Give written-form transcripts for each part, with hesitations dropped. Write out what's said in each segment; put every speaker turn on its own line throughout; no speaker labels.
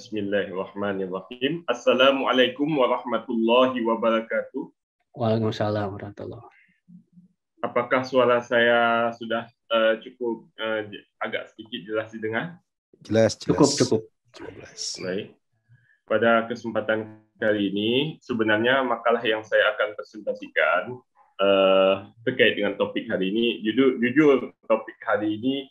Bismillahirrahmanirrahim. Assalamualaikum warahmatullahi wabarakatuh.
Waalaikumsalam warahmatullahi wabarakatuh.
Apakah suara saya sudah cukup agak sedikit jelas didengar?
Jelas.
Cukup.
Baik. Pada kesempatan kali ini, sebenarnya makalah yang saya akan presentasikan terkait dengan topik hari ini. Jujur topik hari ini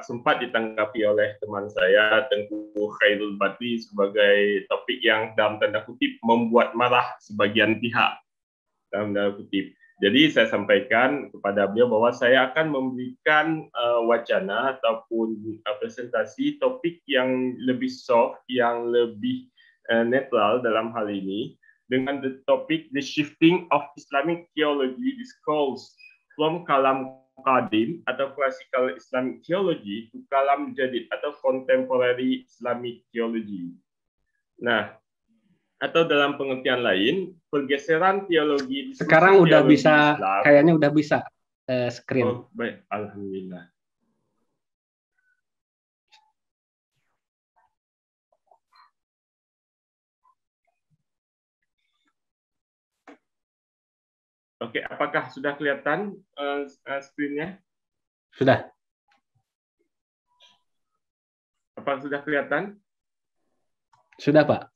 sempat ditanggapi oleh teman saya, Tengku Khairul Badri, sebagai topik yang dalam tanda kutip membuat marah sebagian pihak. Dalam tanda kutip. Jadi saya sampaikan kepada beliau bahwa saya akan memberikan wacana ataupun presentasi topik yang lebih soft, yang lebih netral dalam hal ini, dengan topik The Shifting of Islamic Theology Discourse from Kalam Qadim atau Classical Islamic Theology to Kalam Jadid atau Contemporary Islamic Theology. Nah, atau dalam pengertian lain, pergeseran teologi.
Sekarang udah bisa, Islam, kayaknya udah bisa screen.
Oh, baik, alhamdulillah. Oke, apakah sudah kelihatan screen-nya?
Sudah.
Apakah sudah kelihatan?
Sudah, Pak.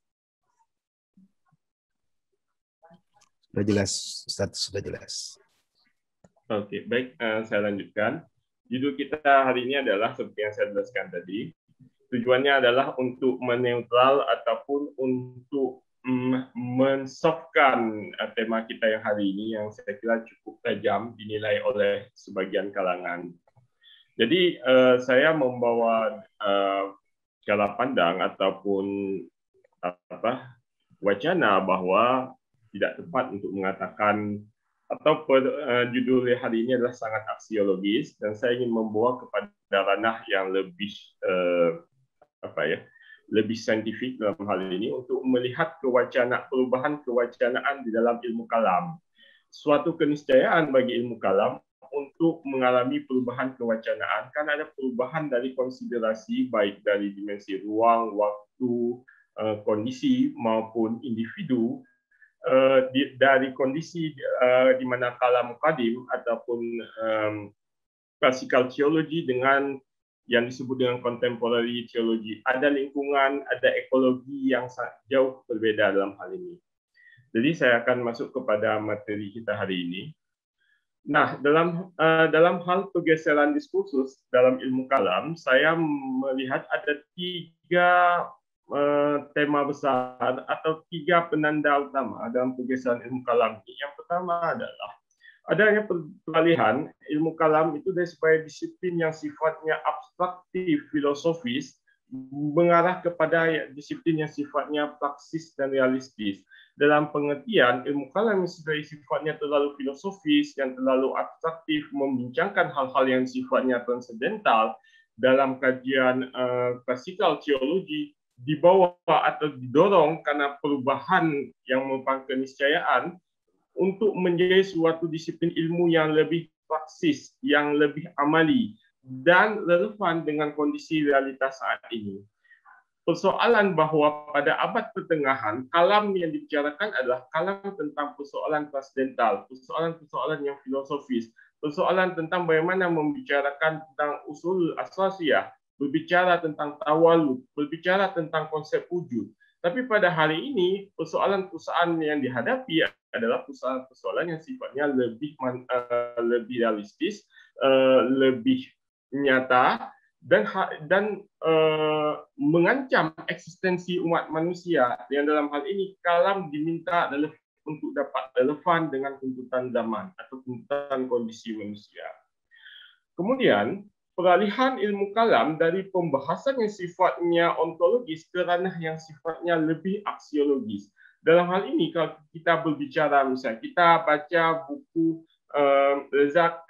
Sudah jelas, Ustaz, sudah jelas.
Oke, baik, saya lanjutkan. Judul kita hari ini adalah seperti yang saya jelaskan tadi. Tujuannya adalah untuk meneutral ataupun untuk mensoftkan tema kita yang hari ini, yang saya kira cukup tajam dinilai oleh sebagian kalangan. Jadi saya membawa cara pandang ataupun wacana bahwa tidak tepat untuk mengatakan atau judul hari ini adalah sangat aksiologis, dan saya ingin membawa kepada ranah yang lebih lebih saintifik dalam hal ini untuk melihat perubahan kewacanaan di dalam ilmu kalam. Suatu keniscayaan bagi ilmu kalam untuk mengalami perubahan kewacanaan, karena ada perubahan dari konsiderasi baik dari dimensi ruang, waktu, kondisi maupun individu, dari kondisi di mana kalam qadim ataupun classical theology dengan yang disebut dengan contemporary theology. Ada lingkungan, ada ekologi yang jauh berbeda dalam hal ini. Jadi saya akan masuk kepada materi kita hari ini. Nah, dalam hal pergeseran diskursus dalam ilmu kalam, saya melihat ada tiga tema besar atau tiga penanda utama dalam pergeseran ilmu kalam ini. Yang pertama adalah adanya peralihan ilmu kalam itu dari sebagai disiplin yang sifatnya abstraktif, filosofis, mengarah kepada disiplin yang sifatnya praksis dan realistis. Dalam pengertian, ilmu kalam yang sifatnya terlalu filosofis, yang terlalu abstraktif, membincangkan hal-hal yang sifatnya transendental dalam kajian classical theology, dibawa atau didorong karena perubahan yang merupakan keniscayaan untuk menjadi suatu disiplin ilmu yang lebih praksis, yang lebih amali, dan relevan dengan kondisi realitas saat ini. Persoalan bahwa pada abad pertengahan, kalam yang dibicarakan adalah kalam tentang persoalan transcendental, persoalan-persoalan yang filosofis, persoalan tentang bagaimana membicarakan tentang usul asasiyah, berbicara tentang tawalud, berbicara tentang konsep wujud. Tapi pada hari ini, persoalan-persoalan yang dihadapi adalah persoalan-persoalan yang sifatnya lebih realistis, lebih nyata, dan mengancam eksistensi umat manusia. Yang dalam hal ini, kalam diminta untuk dapat relevan dengan tuntutan zaman atau tuntutan kondisi manusia. Kemudian, peralihan ilmu kalam dari pembahasan yang sifatnya ontologis ke ranah yang sifatnya lebih aksiologis. Dalam hal ini, kalau kita berbicara, misalnya kita baca buku Reza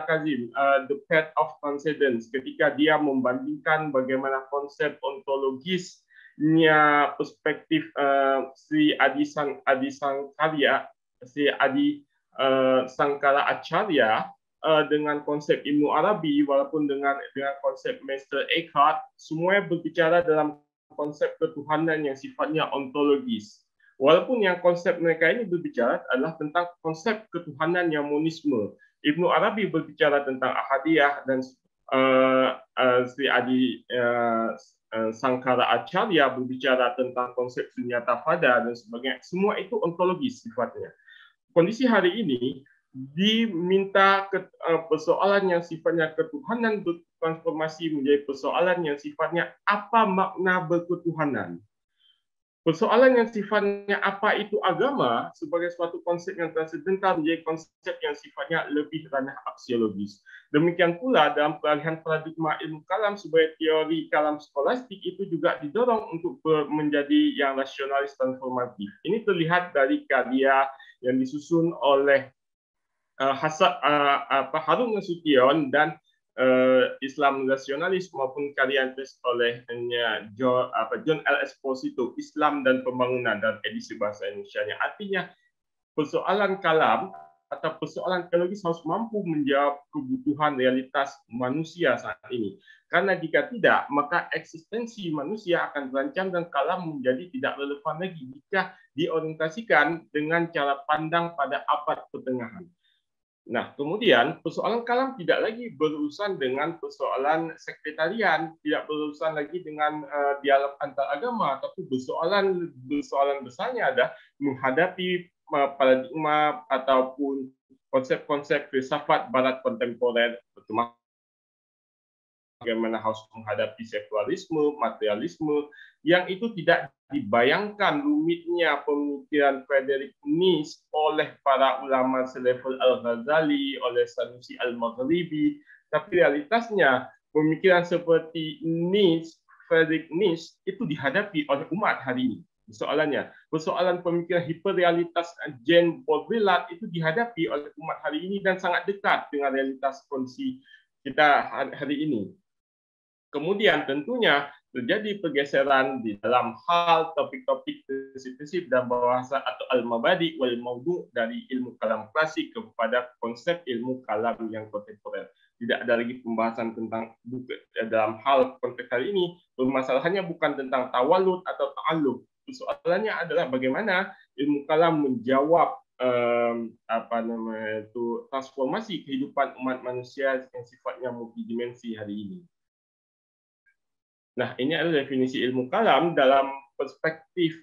Kazim, The Path of Transcendence, ketika dia membandingkan bagaimana konsep ontologisnya perspektif Sri Adi Sankara Acharya dengan konsep ilmu Arabi, walaupun dengan konsep Meister Eckhart, semuanya berbicara dalam konsep ketuhanan yang sifatnya ontologis. Walaupun yang konsep mereka ini berbicara adalah tentang konsep ketuhanan yang monisme. Ibnu Arabi berbicara tentang ahadiyah, dan Sri Adi Sankara Acharya berbicara tentang konsep sunyata fada dan sebagainya. Semua itu ontologis sifatnya. Kondisi hari ini diminta persoalan yang sifatnya ketuhanan bertransformasi menjadi persoalan yang sifatnya apa makna berketuhanan. Persoalan yang sifatnya apa itu agama sebagai suatu konsep yang transendental menjadi konsep yang sifatnya lebih ranah aksiologis. Demikian pula dalam peralihan paradigma ilmu kalam sebagai teori kalam skolastik itu juga didorong untuk menjadi yang rasionalis transformatif. Ini terlihat dari karya yang disusun oleh Harun Nasution dan Islam Rasionalis maupun karya yang ditulis oleh John L. Esposito, Islam dan Pembangunan dalam edisi bahasa Indonesia-nya. Artinya persoalan kalam atau persoalan teologis harus mampu menjawab kebutuhan realitas manusia saat ini. Karena jika tidak, maka eksistensi manusia akan terancam dan kalam menjadi tidak relevan lagi jika diorientasikan dengan cara pandang pada abad pertengahan. Nah, kemudian persoalan kalam tidak lagi berurusan dengan persoalan sekretarian, tidak berurusan lagi dengan dialog antar agama, tapi persoalan besarnya ada menghadapi paradigma ataupun konsep-konsep filsafat barat kontemporer, terutama bagaimana harus menghadapi sekularisme, materialisme, yang itu tidak dibayangkan rumitnya pemikiran Friedrich Nietzsche oleh para ulama selevel Al-Ghazali, oleh Sanusi Al-Maghribi, tapi realitasnya pemikiran seperti Friedrich Nietzsche itu dihadapi oleh umat hari ini. Persoalan pemikiran hiperrealitas Jean Baudrillard itu dihadapi oleh umat hari ini dan sangat dekat dengan realitas kondisi kita hari ini. Kemudian tentunya terjadi pergeseran di dalam hal topik-topik prinsip-prinsip dan bahasa atau al-mabadi wal maudu dari ilmu kalam klasik kepada konsep ilmu kalam yang kontemporer. Tidak ada lagi pembahasan tentang dalam hal konteks kali ini. Permasalahannya bukan tentang tawalud atau ta'alluq. Persoalannya adalah bagaimana ilmu kalam menjawab transformasi kehidupan umat manusia yang sifatnya multidimensi hari ini. Nah, ini adalah definisi ilmu kalam dalam perspektif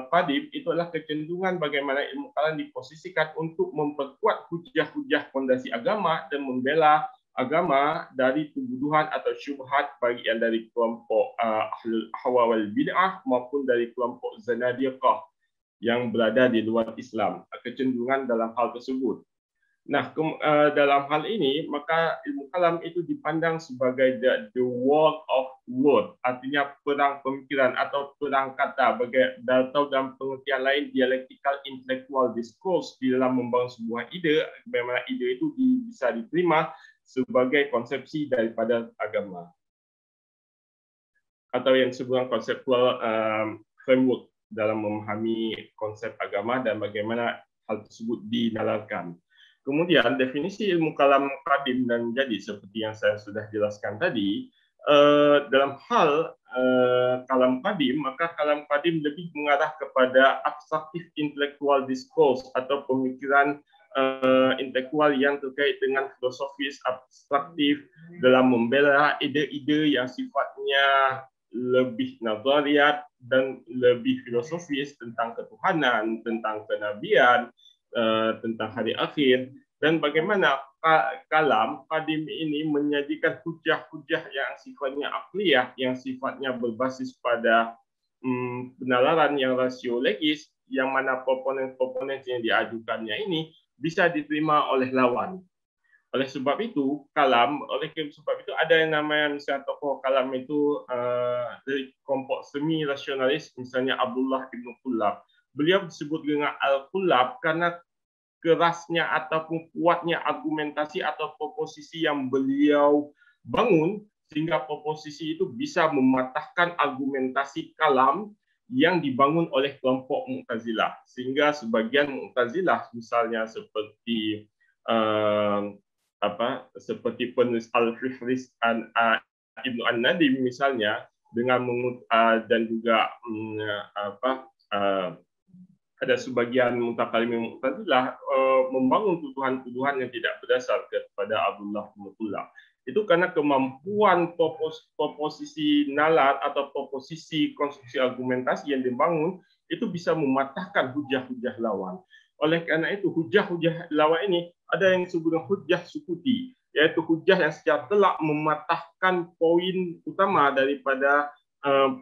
Qadim. Itu adalah kecenderungan bagaimana ilmu kalam diposisikan untuk memperkuat hujah-hujah fondasi agama dan membela agama dari tuduhan atau syubhat bagian dari kelompok ahlul ahwa wal bid'ah maupun dari kelompok zanadiqah yang berada di luar Islam. Kecenderungan dalam hal tersebut. Nah, dalam hal ini, maka ilmu kalam itu dipandang sebagai the war of word, artinya perang pemikiran atau perang kata, atau dalam pengertian lain, dialektikal intellectual discourse di dalam membangun sebuah ide, bagaimana ide itu bisa diterima sebagai konsepsi daripada agama. Atau yang disebut conceptual framework dalam memahami konsep agama dan bagaimana hal tersebut dinalarkan. Kemudian definisi ilmu kalam qadim dan jadi seperti yang saya sudah jelaskan tadi, dalam hal kalam qadim, maka kalam qadim lebih mengarah kepada abstraktif intellectual discourse atau pemikiran intelektual yang terkait dengan filosofis abstraktif dalam membela ide-ide yang sifatnya lebih nazariat dan lebih filosofis tentang ketuhanan, tentang kenabian, tentang hari akhir, dan bagaimana kalam qadim ini menyajikan hujah-hujah yang sifatnya akliyah, yang sifatnya berbasis pada penalaran yang rasiologis, yang mana proponen-proponen yang diajukannya ini bisa diterima oleh lawan. Oleh sebab itu, ada yang namanya misalnya tokoh kalam itu dari kelompok semi rasionalis, misalnya Abdullah ibn Qullab. Beliau disebut dengan Al-Qullab karena kerasnya ataupun kuatnya argumentasi atau proposisi yang beliau bangun, sehingga proposisi itu bisa mematahkan argumentasi kalam yang dibangun oleh kelompok Mu'tazilah. Sehingga sebagian Mu'tazilah, misalnya seperti seperti penulis Al-Fihris Ibnu An-Nadim misalnya, dengan dan juga ada sebagian mutakallimin Mu'tazilah membangun tuduhan-tuduhan yang tidak berdasar kepada Abdullah bin Muttalib. Itu karena kemampuan proposisi nalar atau proposisi konstruksi argumentasi yang dibangun itu bisa mematahkan hujah-hujah lawan. Oleh karena itu, hujah-hujah lawan ini ada yang disebut hujah sukuti, yaitu hujah yang secara telak mematahkan poin utama daripada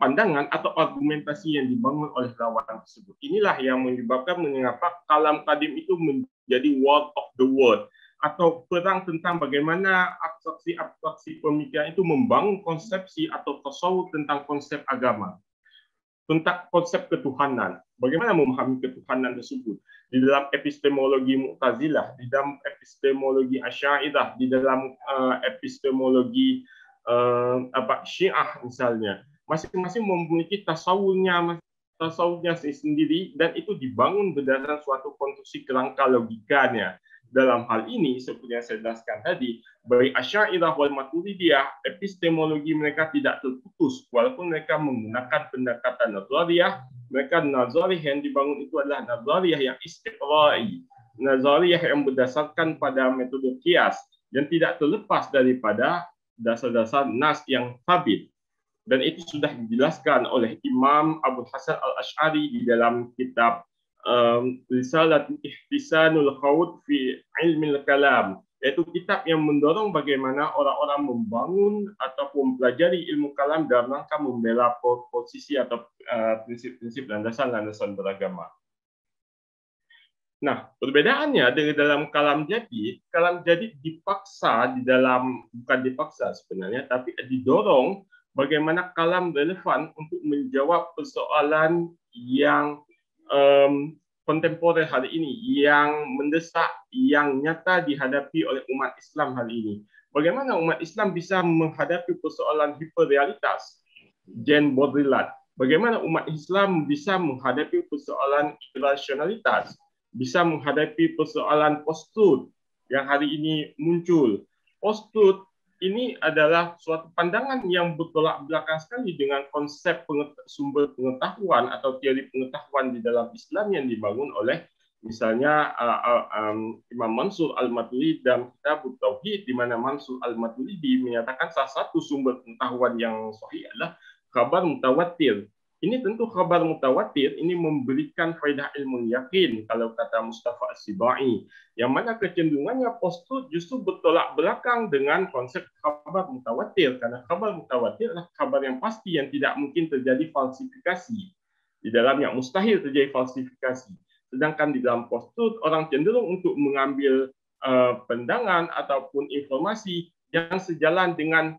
pandangan atau argumentasi yang dibangun oleh lawan tersebut. Inilah yang menyebabkan mengapa kalam kadim itu menjadi war of the world, atau perang tentang bagaimana abstraksi pemikiran itu membangun konsepsi atau tasawuf tentang konsep agama, tentang konsep ketuhanan. Bagaimana memahami ketuhanan tersebut di dalam epistemologi Mu'tazilah, di dalam epistemologi Asy'ariyah, di dalam epistemologi Syiah misalnya. Masing-masing memiliki tasawufnya sendiri, dan itu dibangun berdasarkan suatu konstruksi kerangka logikanya. Dalam hal ini, seperti yang saya jelaskan tadi, baik Asy'ariyah wal Maturidiyah, epistemologi mereka tidak terputus, walaupun mereka menggunakan pendekatan nazariyah. Mereka nazariyah yang dibangun itu adalah nazariyah yang istiqra'i, nazariyah yang berdasarkan pada metode qiyas, yang tidak terlepas daripada dasar-dasar nas yang sabit. Dan itu sudah dijelaskan oleh Imam Abu Hasan Al-Asy'ari di dalam kitab Risalat Ihtisanul Khawd fi Ilmil Kalam, yaitu kitab yang mendorong bagaimana orang-orang membangun ataupun mempelajari ilmu kalam dalam rangka membela posisi atau prinsip-prinsip landasan-landasan beragama. Nah, perbedaannya dari dalam kalam jadid dipaksa di dalam, bukan dipaksa sebenarnya, tapi didorong bagaimana kalam relevan untuk menjawab persoalan yang kontemporer hari ini, yang mendesak, yang nyata dihadapi oleh umat Islam hari ini. Bagaimana umat Islam bisa menghadapi persoalan hiperrealitas, Gen Baudrillard? Bagaimana umat Islam bisa menghadapi persoalan irrasionalitas, bisa menghadapi persoalan post-truth yang hari ini muncul? Post-truth ini adalah suatu pandangan yang bertolak belakang sekali dengan konsep sumber pengetahuan atau teori pengetahuan di dalam Islam yang dibangun oleh misalnya Imam Mansur Al-Maturidi dalam kitab Tauhid, di mana Mansur Al-Maturidi menyatakan salah satu sumber pengetahuan yang sahih adalah khabar mutawatir. Ini tentu khabar mutawatir ini memberikan faedah ilmu yakin, kalau kata Mustafa As-Sibai, yang mana kecenderungannya post-truth justru bertolak belakang dengan konsep khabar mutawatir, karena khabar mutawatir adalah kabar yang pasti yang tidak mungkin terjadi falsifikasi. Di dalamnya mustahil terjadi falsifikasi. Sedangkan di dalam post-truth orang cenderung untuk mengambil pandangan ataupun informasi yang sejalan dengan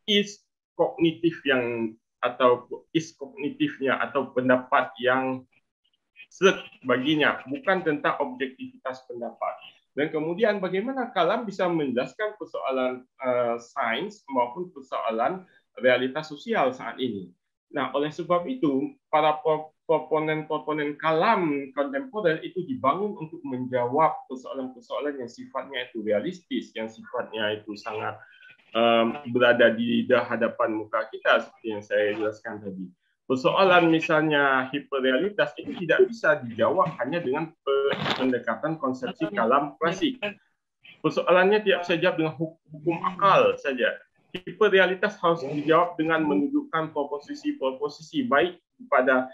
is kognitif yang atau is kognitifnya atau pendapat yang set baginya, bukan tentang objektivitas pendapat. Dan kemudian bagaimana kalam bisa menjelaskan persoalan sains maupun persoalan realitas sosial saat ini. Nah, oleh sebab itu, para proponen kalam kontemporer itu dibangun untuk menjawab persoalan-persoalan yang sifatnya itu realistis, yang sifatnya itu sangat berada di hadapan muka kita, seperti yang saya jelaskan tadi. Persoalan misalnya hiperrealitas itu tidak bisa dijawab hanya dengan pendekatan konsepsi kalam klasik. Persoalannya tidak bisa dijawab dengan hukum akal saja. Hiperrealitas harus dijawab dengan menunjukkan proposisi-proposisi baik pada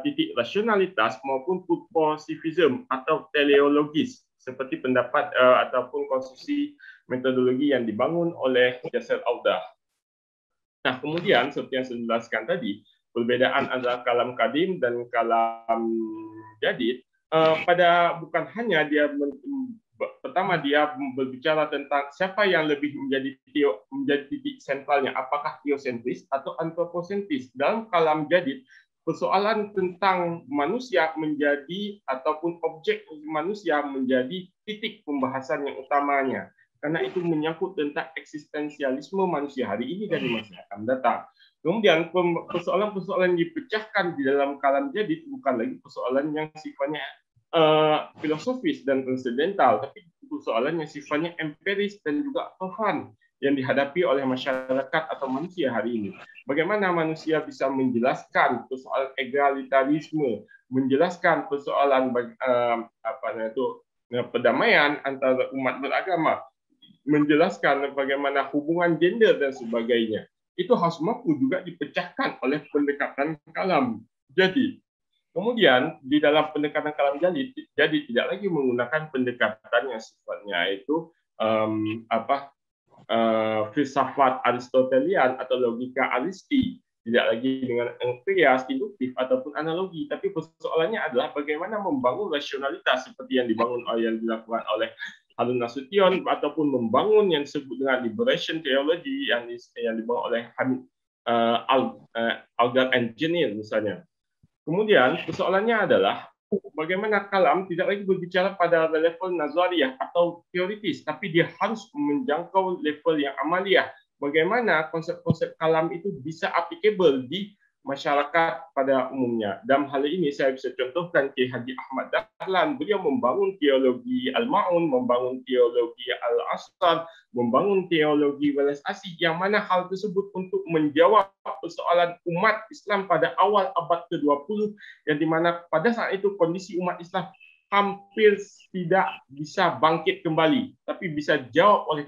titik rasionalitas maupun positivism atau teleologis, seperti pendapat ataupun konstruksi metodologi yang dibangun oleh Yasser Audah. Nah, kemudian seperti yang saya jelaskan tadi, perbedaan antara kalam kadim dan kalam jadid bukan hanya dia pertama dia berbicara tentang siapa yang lebih menjadi titik sentralnya, apakah teosentris atau antroposentris. Dalam kalam jadid, persoalan tentang manusia menjadi ataupun objek manusia menjadi titik pembahasan yang utamanya, karena itu menyangkut tentang eksistensialisme manusia hari ini dan di masa akan datang. Kemudian persoalan-persoalan yang dipecahkan di dalam kalam jadid bukan lagi persoalan yang sifatnya filosofis dan transendental, tapi persoalan yang sifatnya empiris dan juga relevan yang dihadapi oleh masyarakat atau manusia hari ini. Bagaimana manusia bisa menjelaskan persoalan egalitarisme, menjelaskan persoalan perdamaian antara umat beragama, menjelaskan bagaimana hubungan gender dan sebagainya. Itu harus mampu juga dipecahkan oleh pendekatan kalam. Jadi, kemudian di dalam pendekatan kalam jadi tidak lagi menggunakan pendekatan yang sifatnya itu filsafat Aristotelian atau logika Aristi, tidak lagi dengan kias, induktif ataupun analogi, tapi persoalannya adalah bagaimana membangun rasionalitas seperti yang dilakukan oleh Harun Nasution ataupun membangun yang disebut dengan liberation theology yang dibangun oleh Algar Engineer misalnya. Kemudian persoalannya adalah bagaimana kalam tidak lagi berbicara pada level nazariyah atau teoritis, tapi dia harus menjangkau level yang amaliyah. Bagaimana konsep-konsep kalam itu bisa applicable di masyarakat pada umumnya. Dalam hal ini saya bisa contohkan Kiai Haji Ahmad Dahlan. Beliau membangun teologi Al-Ma'un, membangun teologi Al-Asrar, membangun teologi Welas Asih, yang mana hal tersebut untuk menjawab persoalan umat Islam pada awal abad ke-20, yang dimana pada saat itu kondisi umat Islam hampir tidak bisa bangkit kembali, tapi bisa jawab oleh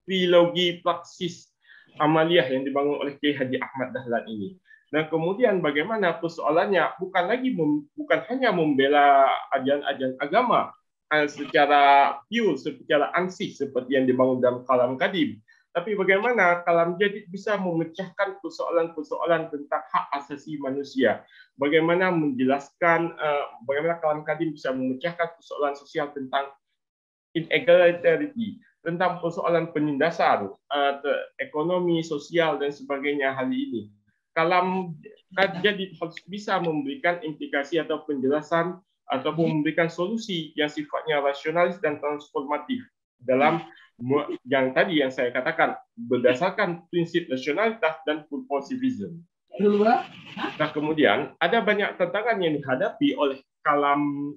trilogi praksis amaliyah yang dibangun oleh Kiai Haji Ahmad Dahlan ini. Dan kemudian bagaimana persoalannya bukan hanya membela ajaran-ajaran agama secara pure, secara ansih seperti yang dibangun dalam kalam kadim, tapi bagaimana kalam jadid bisa memecahkan persoalan-persoalan tentang hak asasi manusia. Bagaimana menjelaskan bagaimana kalam kadim bisa memecahkan persoalan sosial tentang inegalitarity, tentang persoalan penindasan ekonomi, sosial dan sebagainya hari ini. Kalam jadi harus bisa memberikan implikasi atau penjelasan ataupun memberikan solusi yang sifatnya rasionalis dan transformatif dalam yang tadi yang saya katakan berdasarkan prinsip rasionalitas dan purposivism. Nah, kemudian ada banyak tantangan yang dihadapi oleh kalam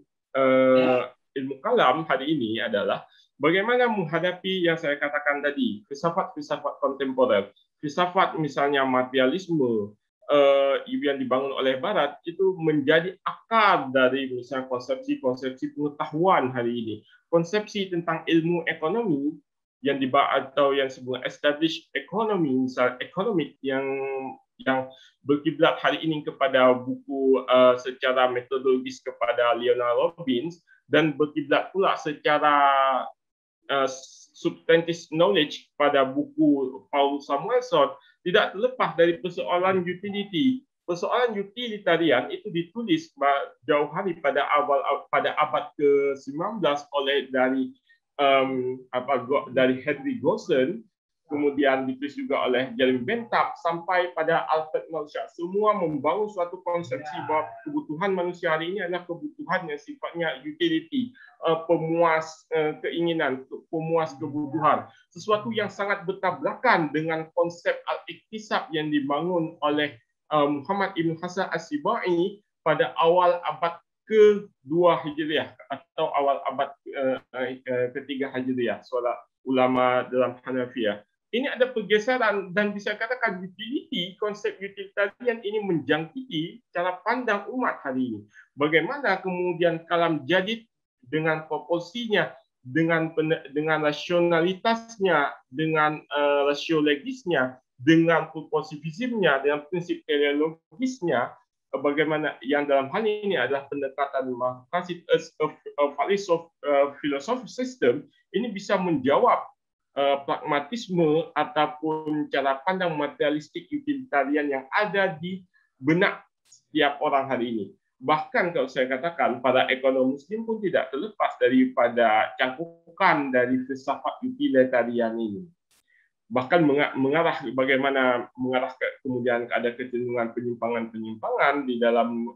ilmu kalam hari ini adalah bagaimana menghadapi yang saya katakan tadi, filsafat-filsafat kontemporer. Filsafat misalnya materialisme yang dibangun oleh Barat itu menjadi akar dari misalnya konsepsi-konsepsi pengetahuan hari ini. Konsepsi tentang ilmu ekonomi yang atau yang disebut established economy, misal ekonomik yang berkiblat hari ini kepada buku secara metodologis kepada Leonard Robbins dan berkiblat pula secara substantive knowledge pada buku Paul Samuelson, tidak terlepas dari persoalan utility. Persoalan utilitarian itu ditulis jauh hari pada abad ke-19 dari Henry Gosson, kemudian ditulis juga oleh Jeremy Bentham sampai pada Alfred Northrup. Semua membangun suatu konsepsi bahwa kebutuhan manusia hari ini adalah kebutuhan yang sifatnya utility, pemuas keinginan, pemuas kebutuhan. Sesuatu yang sangat bertabrakan dengan konsep al-iktisab yang dibangun oleh Muhammad Ibn Hasan As-Sibai pada awal abad ke-2 Hijriah atau awal abad ke-3 Hijriah, seorang ulama dalam Hanafiyah. Ini ada pergeseran dan bisa katakan utility, konsep utilitarian ini menjangkiti cara pandang umat hari ini. Bagaimana kemudian kalam jadid dengan proporsinya, dengan rasionalitasnya, dengan rasiologisnya, dengan purposivismnya, dengan prinsip teleologisnya, bagaimana yang dalam hal ini adalah pendekatan Marxist philosophy system, ini bisa menjawab pragmatisme ataupun cara pandang materialistik utilitarian yang ada di benak setiap orang hari ini. Bahkan kalau saya katakan para ekonom muslim pun tidak terlepas daripada cangkukan dari filsafat utilitarian ini. Bahkan mengarah kemudian ada kecenderungan penyimpangan-penyimpangan di dalam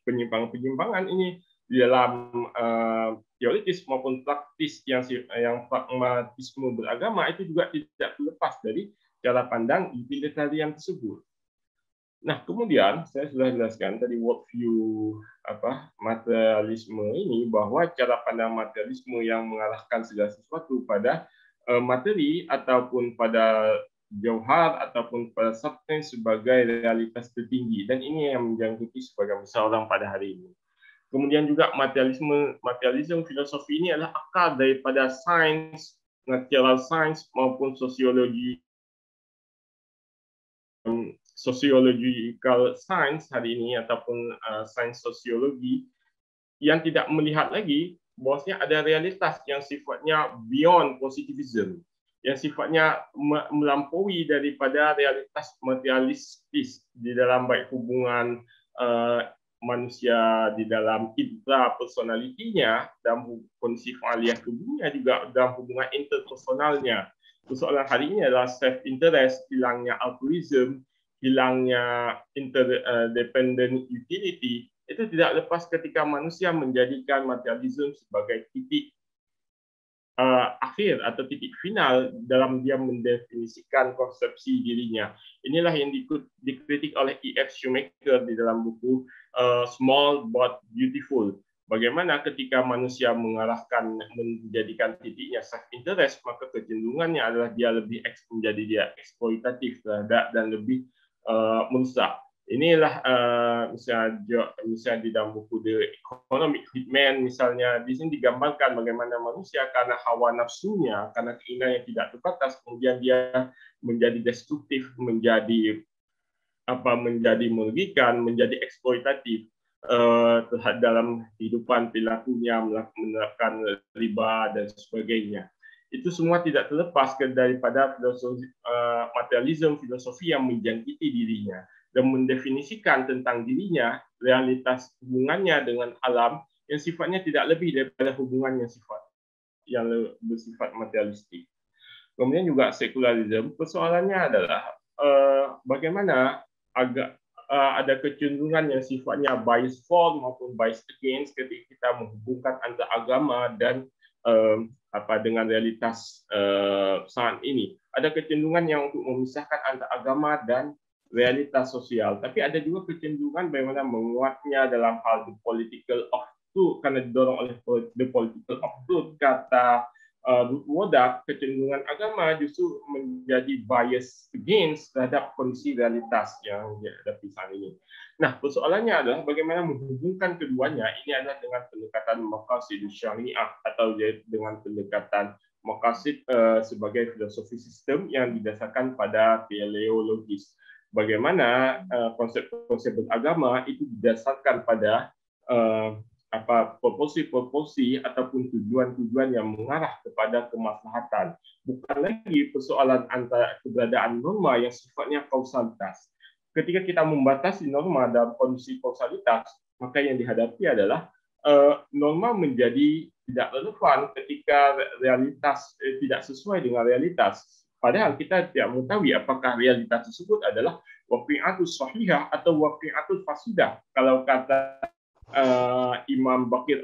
penyimpangan ini di dalam teoritis maupun praktis yang pragmatisme beragama itu juga tidak terlepas dari cara pandang utilitarian tersebut. Nah, kemudian saya sudah jelaskan tadi worldview materialisme ini, bahwa cara pandang materialisme yang mengarahkan segala sesuatu pada materi ataupun pada jauhar ataupun pada substance sebagai realitas tertinggi, dan ini yang menjangkiti sebagian besar orang pada hari ini. Kemudian juga materialisme filosofi ini adalah akar daripada sains, natural science maupun sociological science hari ini ataupun sains sosiologi, yang tidak melihat lagi bahwasanya ada realitas yang sifatnya beyond positivism, yang sifatnya melampaui daripada realitas materialistis di dalam baik hubungan manusia di dalam intrapersonalitinya, dalam kondisi fa'aliyah tubuhnya, juga dalam hubungan interpersonalnya. Persoalan hari ini adalah self-interest, hilangnya altruism, hilangnya interdependent utility. Itu tidak lepas ketika manusia menjadikan materialism sebagai titik akhir atau titik final dalam dia mendefinisikan konsepsi dirinya. Inilah yang dikritik oleh E.F. Schumacher di dalam buku Small but Beautiful. Bagaimana ketika manusia menjadikan titiknya self-interest, maka kecenderungannya adalah dia lebih menjadi dia eksploitatif dan lebih merusak. Inilah misalnya di dalam buku The Economic Hitman, misalnya di sini digambarkan bagaimana manusia karena hawa nafsunya, karena keinginan yang tidak terbatas, kemudian dia menjadi destruktif, menjadi merugikan, menjadi eksploitatif dalam kehidupan perilakunya, menerapkan riba dan sebagainya. Itu semua tidak terlepas daripada materialisme filosofi yang menjangkiti dirinya dan mendefinisikan tentang dirinya realitas hubungannya dengan alam yang sifatnya tidak lebih daripada hubungan yang bersifat materialistik. Kemudian juga sekularisme, persoalannya adalah bagaimana ada kecenderungan yang sifatnya bias for maupun bias against ketika kita menghubungkan antara agama dan dengan realitas saat ini. Ada kecenderungan yang untuk memisahkan antara agama dan realitas sosial, tapi ada juga kecenderungan bagaimana menguatnya dalam hal the political of truth, karena didorong oleh the political of truth, kata Wodak, kecenderungan agama justru menjadi bias against terhadap kondisi realitas yang dihadapi saat ini. Nah, persoalannya adalah bagaimana menghubungkan keduanya. Ini adalah dengan pendekatan maqasid syariah atau dengan pendekatan maqasid sebagai filosofi sistem yang didasarkan pada teleologis. Bagaimana konsep-konsep beragama itu didasarkan pada proporsi-proporsi ataupun tujuan-tujuan yang mengarah kepada kemaslahatan. Bukan lagi persoalan antara keberadaan norma yang sifatnya kausalitas. Ketika kita membatasi norma dalam kondisi kausalitas, maka yang dihadapi adalah norma menjadi tidak relevan ketika realitas tidak sesuai dengan realitas. Padahal kita tidak mengetahui apakah realitas tersebut adalah waqi'atus sahihah atau waqi'atus fasidah. Kalau kata Imam Bakir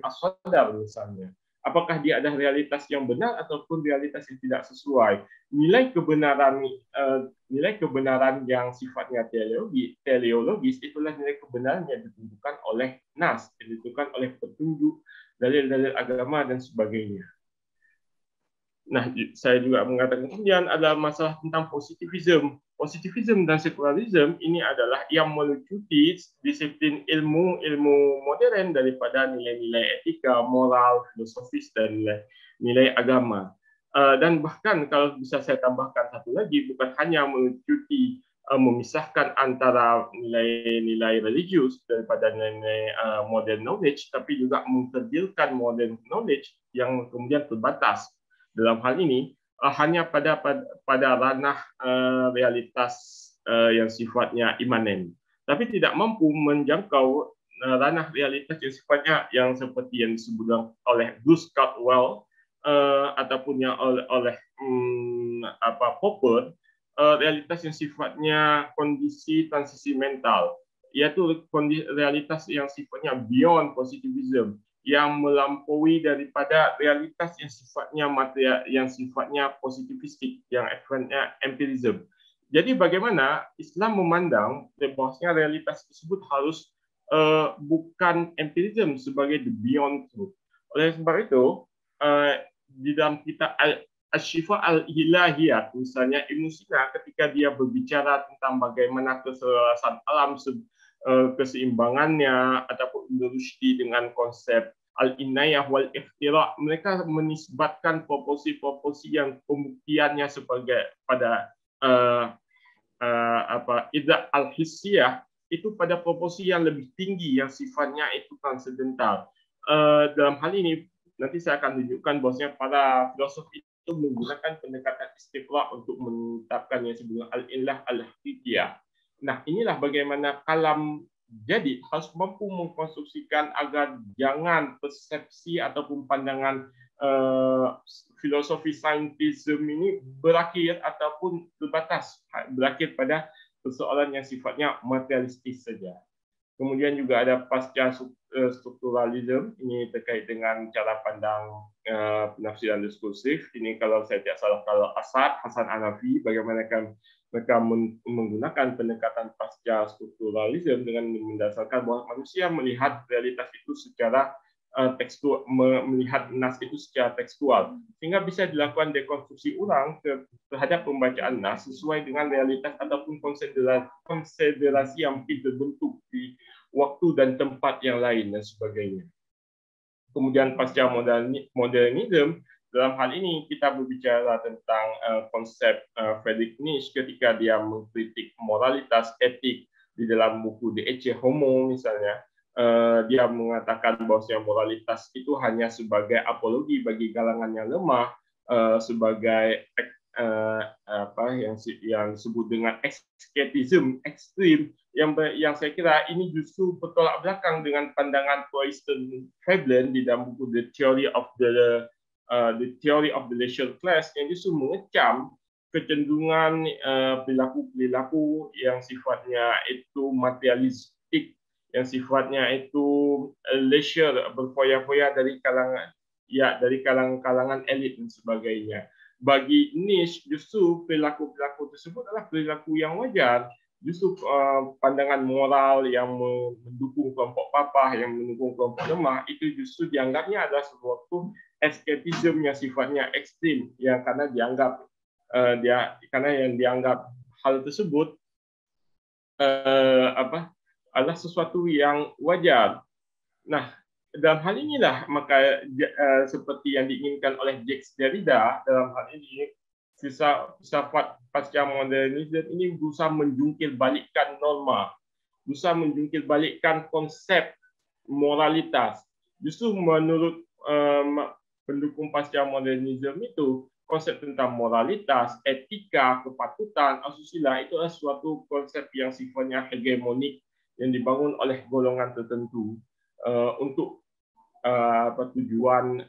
As-Sadar misalnya, apakah dia ada realitas yang benar ataupun realitas yang tidak sesuai. Nilai kebenaran yang sifatnya teleologis itulah nilai kebenaran yang ditentukan oleh nas, ditentukan oleh petunjuk, dalil-dalil agama dan sebagainya. Nah, saya juga mengatakan kemudian ada masalah tentang positivism. Positivism dan sekularisme ini adalah yang melucuti disiplin ilmu modern daripada nilai-nilai etika, moral, filosofis, dan nilai agama. Dan bahkan kalau bisa saya tambahkan satu lagi, bukan hanya melucuti memisahkan antara nilai-nilai religius daripada nilai modern knowledge, tapi juga mengkerdilkan modern knowledge yang kemudian terbatas. Dalam hal ini hanya pada ranah realitas yang sifatnya imanen, tapi tidak mampu menjangkau ranah realitas yang sifatnya yang seperti yang disebut oleh Bruce Caldwell ataupun yang oleh Popper, realitas yang sifatnya kondisi transisi mental, yaitu realitas yang sifatnya beyond positivism, yang melampaui daripada realitas yang sifatnya material, yang sifatnya positivistik, yang sifatnya empirism. Jadi bagaimana Islam memandang bahwasanya realitas tersebut harus bukan empirism sebagai the beyond truth. Oleh sebab itu, di dalam kitab Asy-Syifa al-Ilahiyah, misalnya Ibnu Sina ketika dia berbicara tentang bagaimana keselarasan alam, keseimbangannya, ataupun Ibnu Rushdi dengan konsep al-inayah wal ikhtira, mereka menisbatkan proporsi-proporsi yang pembuktiannya sebagai pada idrak al-hissiyah itu pada proporsi yang lebih tinggi yang sifatnya itu transendental. Dalam hal ini nanti saya akan tunjukkan bahwasanya para filosof itu menggunakan pendekatan istiqra untuk menetapkan yang disebut al-illah al-haqiqiyah. Nah, inilah bagaimana kalam jadi harus mampu mengkonstruksikan agar jangan persepsi ataupun pandangan filosofi saintisme ini berakhir ataupun terbatas, berakhir pada persoalan yang sifatnya materialistis saja. Kemudian juga ada pasca strukturalisme, ini terkait dengan cara pandang penafsiran diskursif. Ini kalau saya tidak salah, kalau Hasan Hanafi, bagaimana mereka menggunakan pendekatan pasca strukturalisme dengan mendasarkan bahwa manusia melihat realitas itu secara tekstual, melihat nas itu secara tekstual, sehingga bisa dilakukan dekonstruksi ulang terhadap pembacaan nas sesuai dengan realitas ataupun konsiderasi yang mungkin terbentuk di waktu dan tempat yang lain dan sebagainya. Kemudian pasca modernisme, dalam hal ini kita berbicara tentang konsep Friedrich Nietzsche ketika dia mengkritik moralitas etik di dalam buku De Ecce Homo misalnya. Dia mengatakan bahwa moralitas itu hanya sebagai apologi bagi kalangan yang lemah, sebagai yang disebut dengan escapism ekstrim, yang saya kira ini justru bertolak belakang dengan pandangan Royston Veblen di dalam buku The Theory of the Leisure Class, yang justru mengecam kecenderungan perilaku-perilaku yang sifatnya itu materialistik, yang sifatnya itu leisure, berfoya-foya dari kalangan elit dan sebagainya. Bagi Nietzsche, justru perilaku-perilaku tersebut adalah perilaku yang wajar. Justru pandangan moral yang mendukung kelompok papah, yang mendukung kelompok lemah, itu justru dianggapnya adalah suatu escapism yang sifatnya ekstrim, yang karena yang dianggap hal tersebut adalah sesuatu yang wajar. Nah, dalam hal inilah maka seperti yang diinginkan oleh Jacques Derrida dalam hal ini, filsafat pasca modernisme ini berusaha menjungkir balikkan norma, berusaha menjungkir balikkan konsep moralitas. Justru menurut pendukung pasca modernisme itu, konsep tentang moralitas, etika, kepatutan, asusila itu adalah suatu konsep yang sifatnya hegemonik yang dibangun oleh golongan tertentu untuk tujuan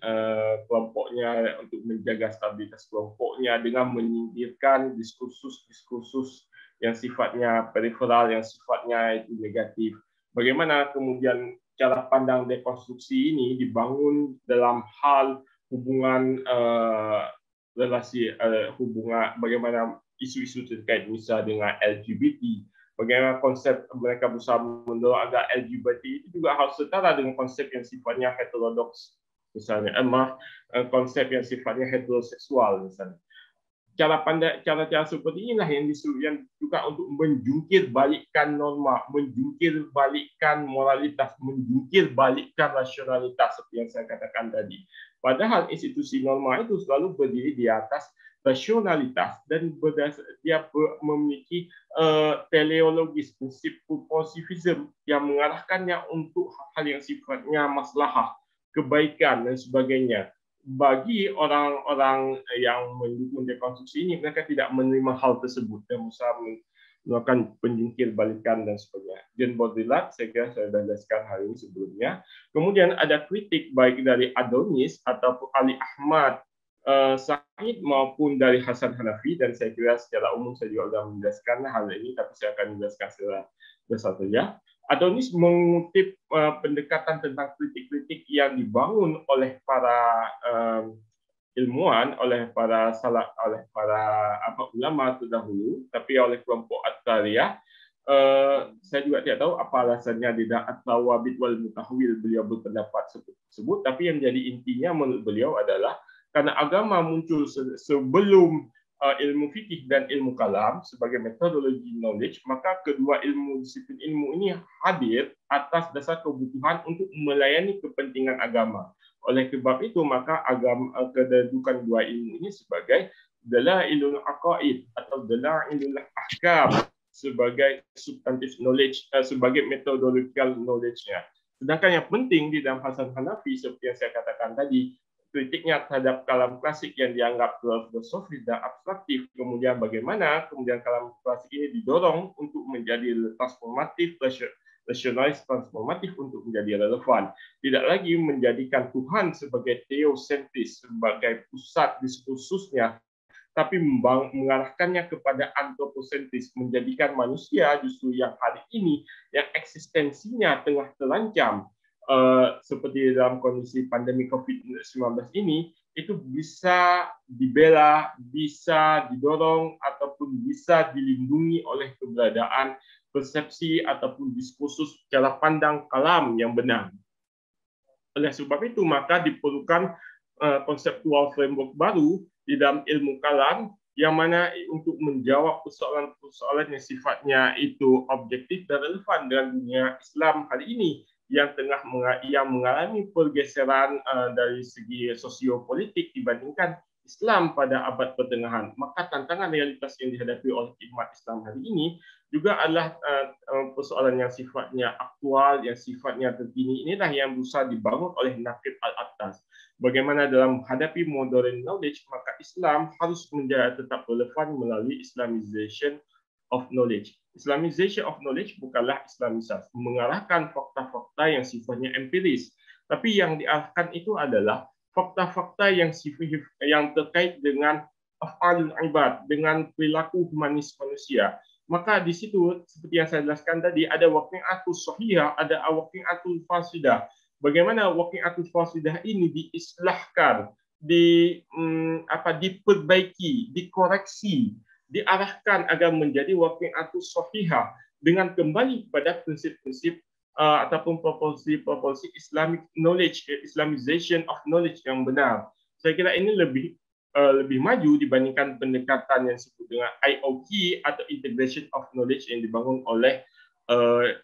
kelompoknya, untuk menjaga stabilitas kelompoknya dengan menyingkirkan diskursus yang sifatnya periferal, yang sifatnya itu negatif. Bagaimana kemudian cara pandang dekonstruksi ini dibangun dalam hal hubungan hubungan bagaimana isu-isu terkait misalnya dengan LGBT, bagaimana konsep mereka berusaha mendorong agar LGBT itu juga harus setara dengan konsep yang sifatnya heterodoks, misalnya konsep yang sifatnya heteroseksual misalnya. Cara-cara seperti inilah yang juga untuk menjungkir balikkan norma, menjungkir balikkan moralitas, menjungkir balikkan rasionalitas seperti yang saya katakan tadi. Padahal institusi norma itu selalu berdiri di atas rasionalitas dan dia memiliki teleologis, prinsip positivisme yang mengarahkannya untuk hal yang sifatnya maslahah, kebaikan dan sebagainya. Bagi orang-orang yang mendukung dekonstruksi ini, mereka tidak menerima hal tersebut dan berusaha melakukan penjungkir balikan dan sebagainya. Jean Baudrillard, saya kira saya sudah jelaskan hal ini sebelumnya. Kemudian ada kritik baik dari Adonis ataupun Ali Ahmad Said maupun dari Hasan Hanafi, dan saya kira secara umum saya juga sudah menjelaskan hal ini, tapi saya akan menjelaskan secara besar saja. Adonis mengutip pendekatan tentang kritik-kritik yang dibangun oleh para ilmuwan, oleh para ulama terdahulu, tapi oleh kelompok At-Tariyah, Saya juga tidak tahu apa alasannya di At-Tawabit wal Mutahwil beliau berpendapat tersebut, tapi yang jadi intinya menurut beliau adalah karena agama muncul sebelum ilmu fikih dan ilmu kalam sebagai metodologi knowledge, maka kedua disiplin ilmu ini hadir atas dasar kebutuhan untuk melayani kepentingan agama. Oleh sebab itu, maka kedudukan dua ilmu ini sebagai dalailul aqaid atau dalailul ahkam, sebagai substantive knowledge, sebagai methodological knowledge-nya. Sedangkan yang penting di dalam Hasan Hanafi, seperti yang saya katakan tadi, kritiknya terhadap kalam klasik yang dianggap filosofis dan abstraktif, kemudian bagaimana kemudian kalam klasik ini didorong untuk menjadi transformatif, rasionalis transformatif untuk menjadi relevan. Tidak lagi menjadikan Tuhan sebagai teosentris, sebagai pusat diskursusnya, tapi mengarahkannya kepada antroposentris, menjadikan manusia justru yang hari ini, yang eksistensinya tengah terancam, seperti dalam kondisi pandemi COVID-19 ini, itu bisa dibela, bisa didorong, ataupun bisa dilindungi oleh keberadaan persepsi ataupun diskursus cara pandang kalam yang benar. Oleh sebab itu, maka diperlukan konseptual framework baru di dalam ilmu kalam yang mana untuk menjawab persoalan-persoalan yang sifatnya itu objektif dan relevan dengan dunia Islam hari ini yang mengalami pergeseran dari segi sosiopolitik dibandingkan Islam pada abad pertengahan. Maka tantangan realitas yang dihadapi oleh umat Islam hari ini juga adalah persoalan yang sifatnya aktual, yang sifatnya terkini. Inilah yang berusaha dibangun oleh Naqib Al-Attas. Bagaimana dalam menghadapi modern knowledge, maka Islam harus menjadi tetap relevan melalui Islamization of knowledge. Islamization of knowledge bukanlah Islamisasi, mengarahkan fakta-fakta yang sifatnya empiris, tapi yang diarahkan itu adalah fakta-fakta yang terkait dengan af'alul ibad, dengan perilaku humanis manusia. Maka di situ, seperti yang saya jelaskan tadi, ada waqi'atus sahihah, ada waqi'atul fasidah. Bagaimana waqi'atul fasidah ini diislahkan, diperbaiki, dikoreksi, diarahkan agar menjadi waqi'atus sahihah dengan kembali kepada prinsip-prinsip ataupun proporsi Islamic knowledge, Islamization of knowledge yang benar. Saya kira ini lebih maju dibandingkan pendekatan yang disebut dengan IOK atau Integration of Knowledge yang dibangun oleh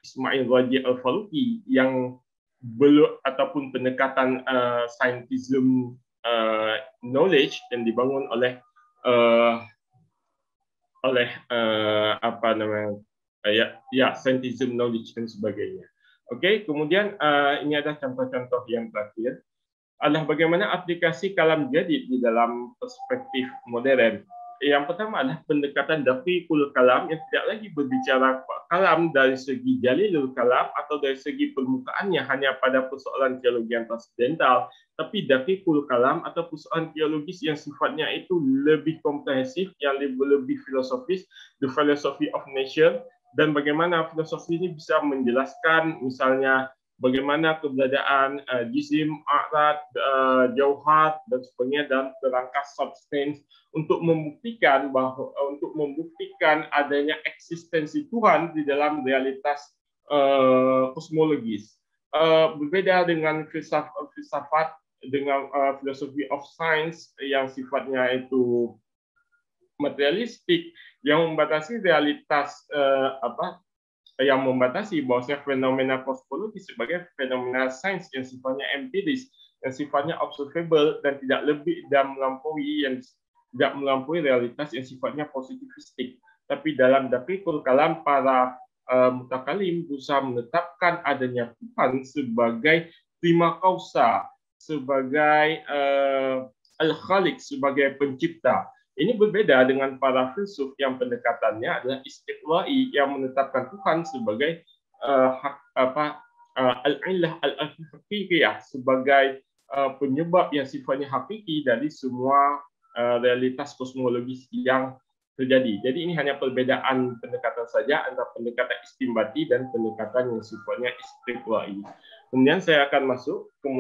Ismail Raji Al-Faruqi yang ataupun pendekatan scientism knowledge yang dibangun oleh scientism knowledge dan sebagainya. Okey, kemudian ini adalah contoh-contoh yang terakhir adalah bagaimana aplikasi kalam jadid di dalam perspektif modern. Yang pertama adalah pendekatan daqiqul kalam yang tidak lagi berbicara kalam dari segi jalilul kalam atau dari segi permukaannya hanya pada persoalan teologi yang transendental, tapi daqiqul kalam atau persoalan teologis yang sifatnya itu lebih komprehensif, yang lebih filosofis, the philosophy of nature, dan bagaimana filosofi ini bisa menjelaskan misalnya bagaimana keberadaan jisim, a'rad, jauhar dan sebagainya dalam kerangka substance untuk membuktikan adanya eksistensi Tuhan di dalam realitas kosmologis. Berbeda dengan filsafat dengan philosophy of science yang sifatnya itu materialistik yang membatasi realitas yang membatasi bahwasanya fenomena kosmologi sebagai fenomena sains yang sifatnya empiris, yang sifatnya observable dan tidak melampaui realitas yang sifatnya positivistik. Tapi dalam daqiqul kalam para mutakalim berusaha menetapkan adanya Tuhan sebagai prima causa, sebagai al-khaliq, sebagai pencipta. Ini berbeda dengan para filsuf yang pendekatannya adalah istiqlai yang menetapkan Tuhan sebagai al-illah al-haqiqiyah, sebagai penyebab yang sifatnya hakiki dari semua realitas kosmologis yang terjadi. Jadi ini hanya perbedaan pendekatan saja antara pendekatan istinbati dan pendekatan yang sifatnya istiqlai. Kemudian saya akan masuk ke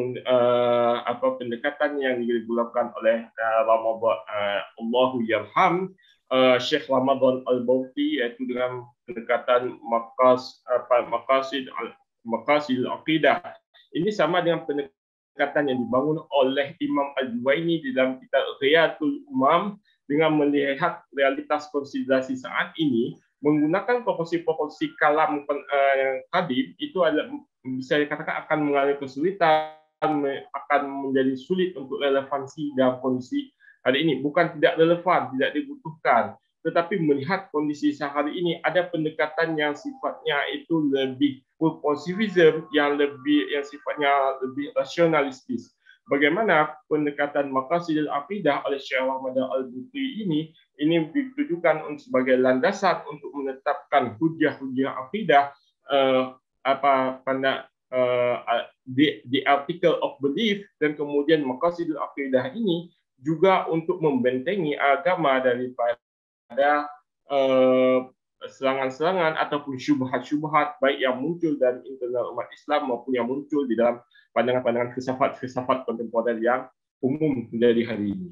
pendekatan yang digunakan oleh Allahu Yarham Syekh Ramadan Al-Bawti, iaitu dengan pendekatan maqasid aqidah. Ini sama dengan pendekatan yang dibangun oleh Imam Al-Juwaini di dalam kitab Ghiyatul Umam dengan melihat realitas konsiderasi saat ini menggunakan proporsi-proporsi kalam qadim itu adalah bisa dikatakan akan mengalami kesulitan, akan menjadi sulit untuk relevansi dalam kondisi hari ini. Bukan tidak relevan, tidak dibutuhkan, tetapi melihat kondisi sehari ini ada pendekatan yang sifatnya itu lebih purposivism, yang sifatnya lebih rasionalistis. Bagaimana pendekatan maqasidul aqidah oleh Syekh Ramadan Al-Bawti ini ditujukan sebagai landasan untuk menetapkan hujah-hujah aqidah the article of belief, dan kemudian maqasidul aqidah ini juga untuk membentengi agama daripada serangan-serangan ataupun syubhat-syubhat baik yang muncul dari internal umat Islam maupun yang muncul di dalam pandangan-pandangan filsafat kontemporer yang umum menjadi hari ini.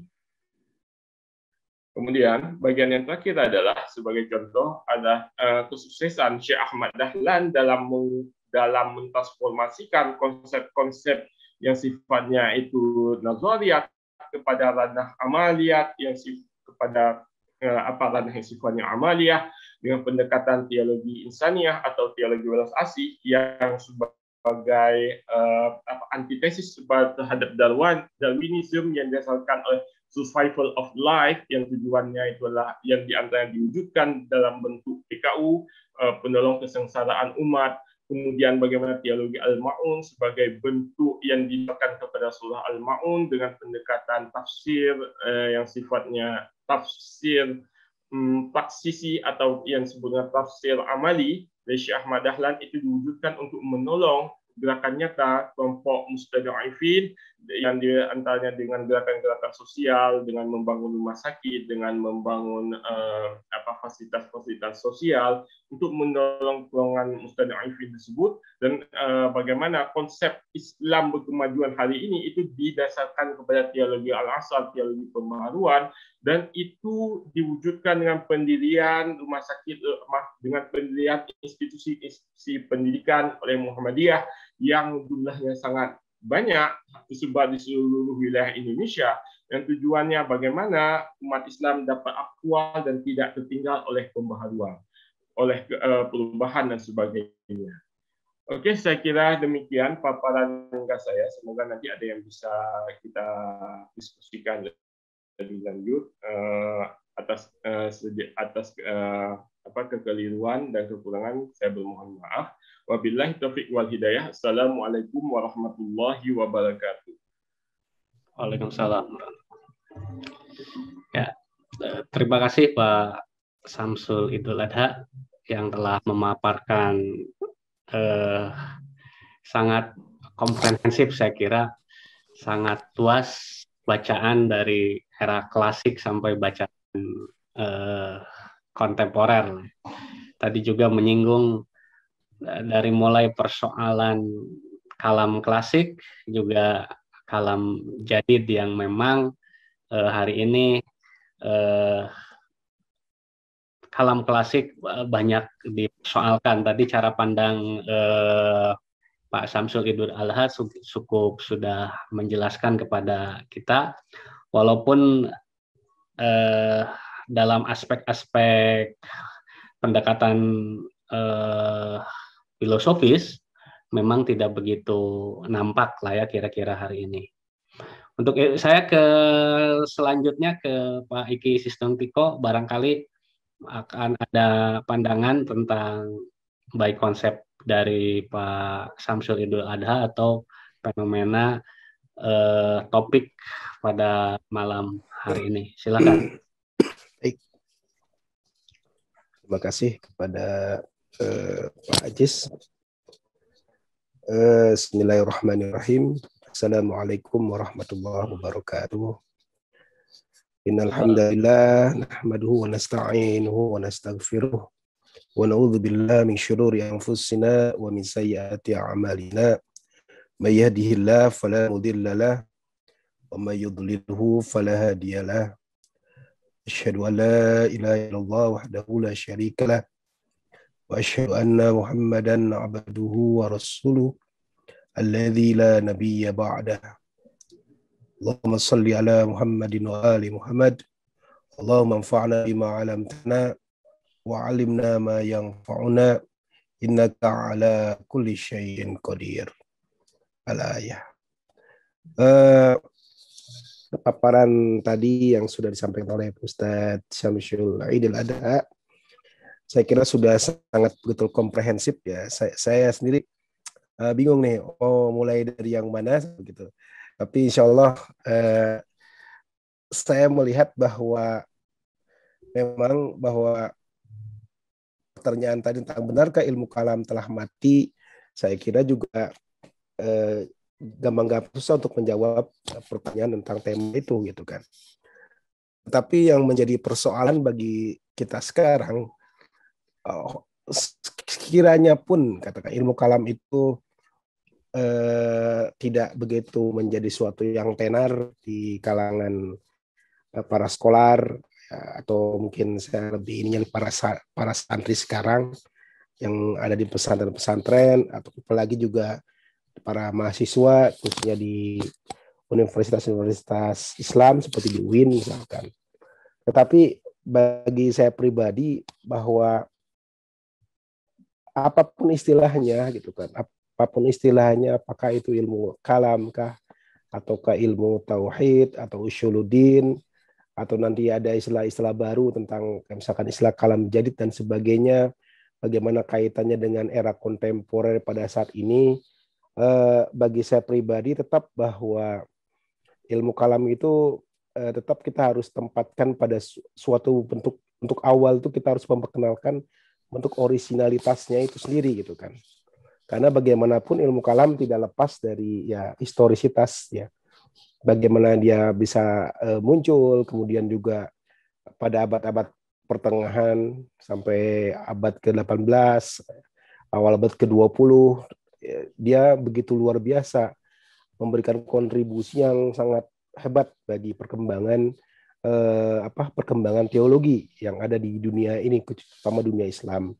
Kemudian bagian yang terakhir adalah sebagai contoh adalah kesuksesan Syekh Ahmad Dahlan dalam mentransformasikan konsep-konsep yang sifatnya itu nazariyat kepada ranah amaliyat, yang kepada ranah yang sifatnya amaliyah, dengan pendekatan teologi insaniyah atau teologi welas asih yang sebagai antitesis terhadap Darwinism yang didasarkan oleh survival of life, yang tujuannya itu adalah yang diantaranya diwujudkan dalam bentuk PKU, penolong kesengsaraan umat. Kemudian bagaimana teologi Al-Ma'un sebagai bentuk yang diberikan kepada surah Al-Ma'un dengan pendekatan tafsir yang sifatnya tafsir taksisi atau yang disebut tafsir amali dari Syekh Ahmad Dahlan, itu diwujudkan untuk menolong gerakan nyata kelompok mustada'ifin yang diantaranya dengan gerakan-gerakan sosial, dengan membangun rumah sakit, dengan membangun fasilitas-fasilitas sosial untuk menolong golongan mustada'ifin tersebut. Dan bagaimana konsep Islam berkemajuan hari ini itu didasarkan kepada teologi al-asar, teologi pembaharuan, dan itu diwujudkan dengan pendirian rumah sakit, dengan pendirian institusi pendidikan oleh Muhammadiyah yang jumlahnya sangat banyak tersebar di seluruh wilayah Indonesia, dan tujuannya bagaimana umat Islam dapat aktual dan tidak tertinggal oleh pembaharuan, oleh perubahan dan sebagainya. Oke, saya kira demikian paparan saya. Semoga nanti ada yang bisa kita diskusikan lebih lanjut atas kekeliruan dan kekurangan. Saya bermohon maaf. Wabillahi taufiq wal hidayah. Assalamualaikum warahmatullahi wabarakatuh.
Waalaikumsalam. Ya, terima kasih Pak Samsul Idul Adha yang telah memaparkan sangat komprehensif, saya kira sangat luas bacaan dari era klasik sampai bacaan kontemporer. Tadi juga menyinggung dari mulai persoalan kalam klasik, juga kalam jadid yang memang hari ini kalam klasik banyak dipersoalkan. Tadi cara pandang Pak Samsul Idul Adha cukup sudah menjelaskan kepada kita, walaupun dalam aspek-aspek pendekatan filosofis memang tidak begitu nampak lah ya kira-kira hari ini. Untuk saya selanjutnya ke Pak Iki Sistantiko, barangkali akan ada pandangan tentang baik konsep dari Pak Samsul Idul Adha atau fenomena topik pada malam hari ini. Silakan.
Baik. Terima kasih kepada Pak Ajis. Bismillahirrahmanirrahim. Assalamualaikum warahmatullahi wabarakatuh. Innal hamdalillah nahmaduhu wa nasta'inuhu wa nastaghfiruh wa na'udzu billahi min shururi anfusina wa min sayyiati a'malina. May yahdihillahu fala mudilla lahu wa may yudlilhu fala hadiya lahu. Asyhadu an la ilaha illallah wahdahu la syarika lah wa asyhadu anna Muhammadan abduhu wa rasuluh alladzi la nabiyya ba'dah. Allahumma salli ala Muhammadin wa ali Muhammad. Allahumma anfa'na bima 'allamtana wa 'allimna ma yanfa'una innaka ala kulli syai'in qadir. Al-ayah. Paparan tadi yang sudah disampaikan oleh Ustadz Syamsul Aidil Adha, saya kira sudah sangat betul komprehensif ya. Saya sendiri bingung nih, mulai dari yang mana gitu. Tapi insya Allah saya melihat bahwa memang bahwa pertanyaan tadi tentang benarkah ilmu kalam telah mati, saya kira juga gampang susah untuk menjawab pertanyaan tentang tema itu gitu kan. Tapi yang menjadi persoalan bagi kita sekarang, sekiranya pun katakan ilmu kalam itu tidak begitu menjadi suatu yang tenar di kalangan para skolar, atau mungkin saya lebih ininya para santri sekarang yang ada di pesantren-pesantren, atau apalagi juga para mahasiswa khususnya di universitas-universitas Islam seperti di UIN misalkan. Tetapi bagi saya pribadi bahwa apapun istilahnya gitu kan, apapun istilahnya, apakah itu ilmu kalam kah, ataukah ilmu tauhid atau usuluddin, atau nanti ada istilah-istilah baru tentang misalkan istilah kalam jadid dan sebagainya, bagaimana kaitannya dengan era kontemporer pada saat ini. Bagi saya pribadi tetap bahwa ilmu kalam itu tetap kita harus tempatkan pada suatu bentuk. Untuk awal itu kita harus memperkenalkan bentuk orisinalitasnya itu sendiri gitu kan. Karena bagaimanapun ilmu kalam tidak lepas dari ya historisitas ya. Bagaimana dia bisa muncul, kemudian juga pada abad-abad pertengahan sampai abad ke-18, awal abad ke-20, dia begitu luar biasa, memberikan kontribusi yang sangat hebat bagi perkembangan perkembangan teologi yang ada di dunia ini, terutama dunia Islam.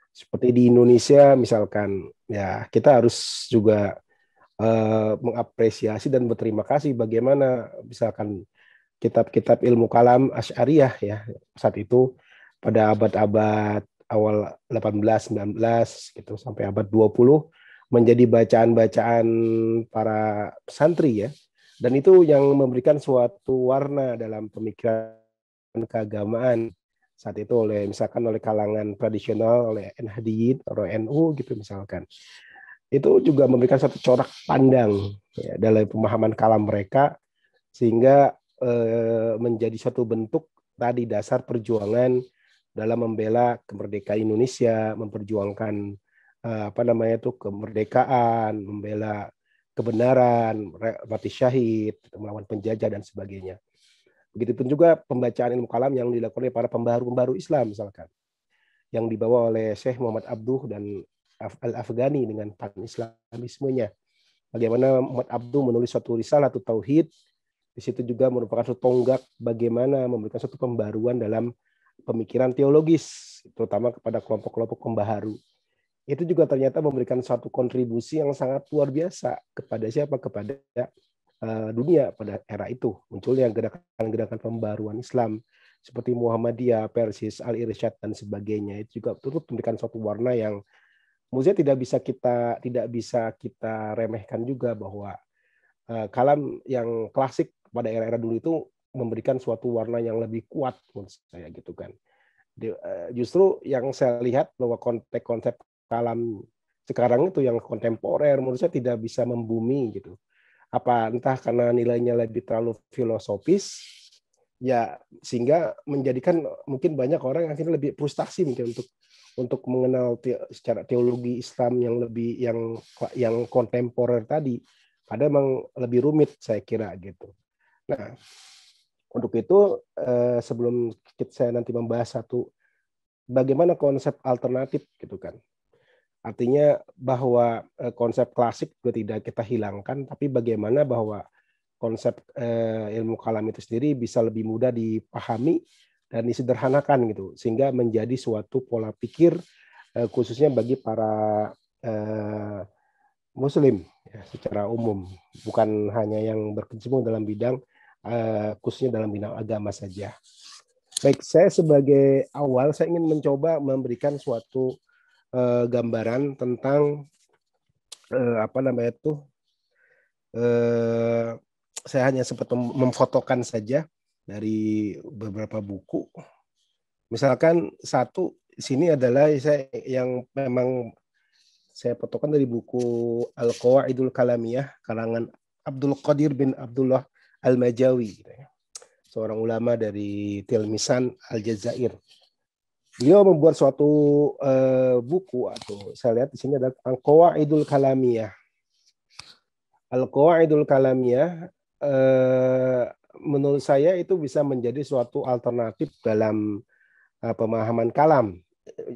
Seperti di Indonesia misalkan, ya kita harus juga mengapresiasi dan berterima kasih bagaimana misalkan kitab-kitab ilmu kalam Asy'ariyah ya saat itu pada abad-abad awal 18, 19 gitu sampai abad 20 menjadi bacaan-bacaan para santri ya. Dan itu yang memberikan suatu warna dalam pemikiran keagamaan saat itu misalkan oleh kalangan tradisional, oleh NHDI atau NU gitu misalkan. Itu juga memberikan satu corak pandang ya, dalam pemahaman kalam mereka, sehingga menjadi satu bentuk tadi dasar perjuangan dalam membela kemerdekaan Indonesia, memperjuangkan kemerdekaan, membela kebenaran, mati syahid, melawan penjajah dan sebagainya. Begitupun juga pembacaan ilmu kalam yang dilakukan oleh para pembaharu Islam misalkan, yang dibawa oleh Syekh Muhammad Abduh dan Al-Afghani dengan pan-islamismenya. Bagaimana Muhammad Abduh menulis suatu risalah atau tauhid, di situ juga merupakan suatu tonggak bagaimana memberikan suatu pembaruan dalam pemikiran teologis, terutama kepada kelompok-kelompok pembaharu. Itu juga ternyata memberikan suatu kontribusi yang sangat luar biasa kepada siapa? Kepada dunia pada era itu. Munculnya gerakan-gerakan pembaruan Islam seperti Muhammadiyah, Persis, Al-Irsyad dan sebagainya. Itu juga turut memberikan suatu warna yang maksudnya tidak bisa kita remehkan juga, bahwa kalam yang klasik pada era-era dulu itu memberikan suatu warna yang lebih kuat menurut saya gitu kan. Justru yang saya lihat bahwa konsep kalam sekarang itu yang kontemporer menurut saya tidak bisa membumi gitu. Entah karena nilainya lebih terlalu filosofis ya, sehingga menjadikan mungkin banyak orang akhirnya lebih frustasi mungkin untuk mengenal secara teologi Islam yang lebih yang kontemporer tadi. Padahal memang lebih rumit saya kira gitu. Nah, untuk itu sebelum saya nanti membahas bagaimana konsep alternatif gitu kan. Artinya bahwa konsep klasik juga tidak kita hilangkan, tapi bagaimana bahwa konsep ilmu kalam itu sendiri bisa lebih mudah dipahami dan disederhanakan gitu, sehingga menjadi suatu pola pikir khususnya bagi para Muslim ya, secara umum, bukan hanya yang berkecimpung dalam bidang khususnya dalam bidang agama saja. Baik, saya sebagai awal saya ingin mencoba memberikan suatu gambaran tentang saya hanya sempat memfotokan saja dari beberapa buku. Misalkan satu sini adalah yang memang saya fotokan dari buku Al-Qawaidul Kalamiyah karangan Abdul Qadir bin Abdullah Al-Majawi, seorang ulama dari Tilmisan Aljazair. Beliau membuat suatu buku, atau saya lihat di sini ada Al-Qawaidul Kalamiyah. Al-Qawaidul Kalamiyah menurut saya itu bisa menjadi suatu alternatif dalam pemahaman kalam.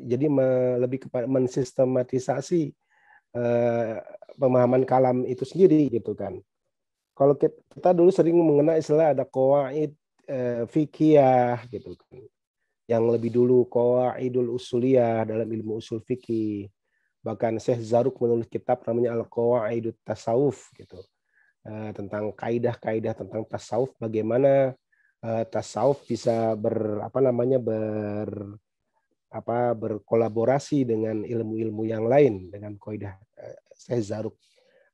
Jadi lebih kepada mensistematisasi pemahaman kalam itu sendiri gitu kan. Kalau kita dulu sering mengenal istilah ada qawaid fikih gitu kan. Yang lebih dulu qawaidul usuliyah dalam ilmu usul fikih. Bahkan Syekh Zarruq menulis kitab namanya Al-Qawaidut Tasawuf gitu. Tentang kaidah-kaidah tentang tasawuf, bagaimana tasawuf bisa berkolaborasi dengan ilmu-ilmu yang lain dengan kaidah Syekh Zarruq.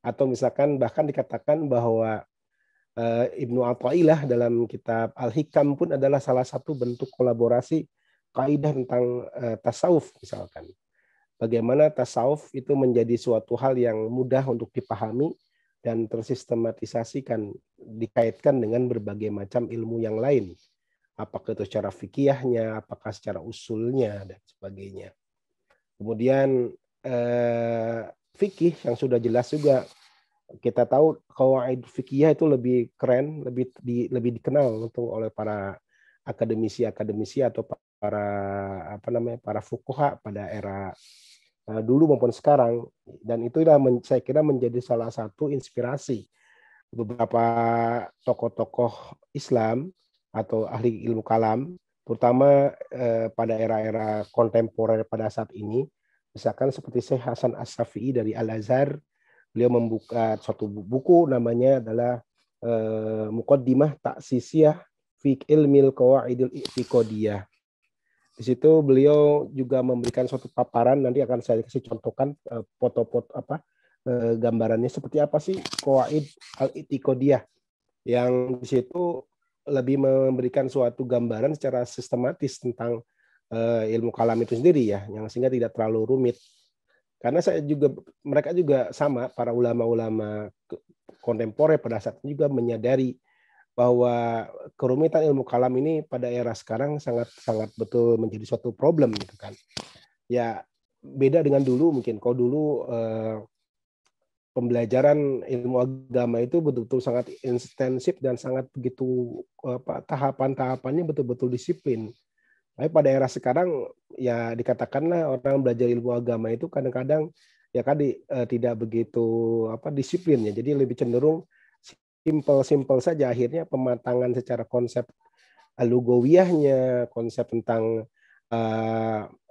Atau misalkan bahkan dikatakan bahwa Ibnu Athaillah dalam kitab Al-Hikam pun adalah salah satu bentuk kolaborasi kaidah tentang tasawuf misalkan. Bagaimana tasawuf itu menjadi suatu hal yang mudah untuk dipahami dan tersistematisasikan, dikaitkan dengan berbagai macam ilmu yang lain. Apakah itu secara fikihnya, apakah secara usulnya, dan sebagainya. Kemudian fikih yang sudah jelas juga, kita tahu qawaid fikih itu lebih keren, lebih dikenal oleh para akademisi atau para fuqaha pada era dulu maupun sekarang, dan itulah saya kira menjadi salah satu inspirasi beberapa tokoh-tokoh Islam atau ahli ilmu kalam, terutama pada era-era kontemporer pada saat ini. Misalkan seperti Syekh Hasan As-Safi'i dari Al-Azhar, beliau membuka suatu buku namanya adalah Muqaddimah Ta'sisiyah fi Ilmil Qawaidil I'tiqadiyah. Di situ beliau juga memberikan suatu paparan, nanti akan saya kasih contohkan foto-foto gambarannya seperti apa sih Qawaid al-I'tiqadiyah, yang di situ lebih memberikan suatu gambaran secara sistematis tentang ilmu kalam itu sendiri ya, yang sehingga tidak terlalu rumit. Karena mereka juga sama, para ulama-ulama kontemporer pada saat itu juga menyadari bahwa kerumitan ilmu kalam ini pada era sekarang sangat betul menjadi suatu problem gitu kan. Ya beda dengan dulu mungkin. Kalau dulu pembelajaran ilmu agama itu betul-betul sangat intensif dan sangat begitu tahapan-tahapannya betul-betul disiplin. Tapi pada era sekarang ya dikatakanlah orang belajar ilmu agama itu kadang-kadang ya tidak begitu disiplin ya. Jadi lebih cenderung simpel saja, akhirnya pematangan secara konsep lugawiyahnya, konsep tentang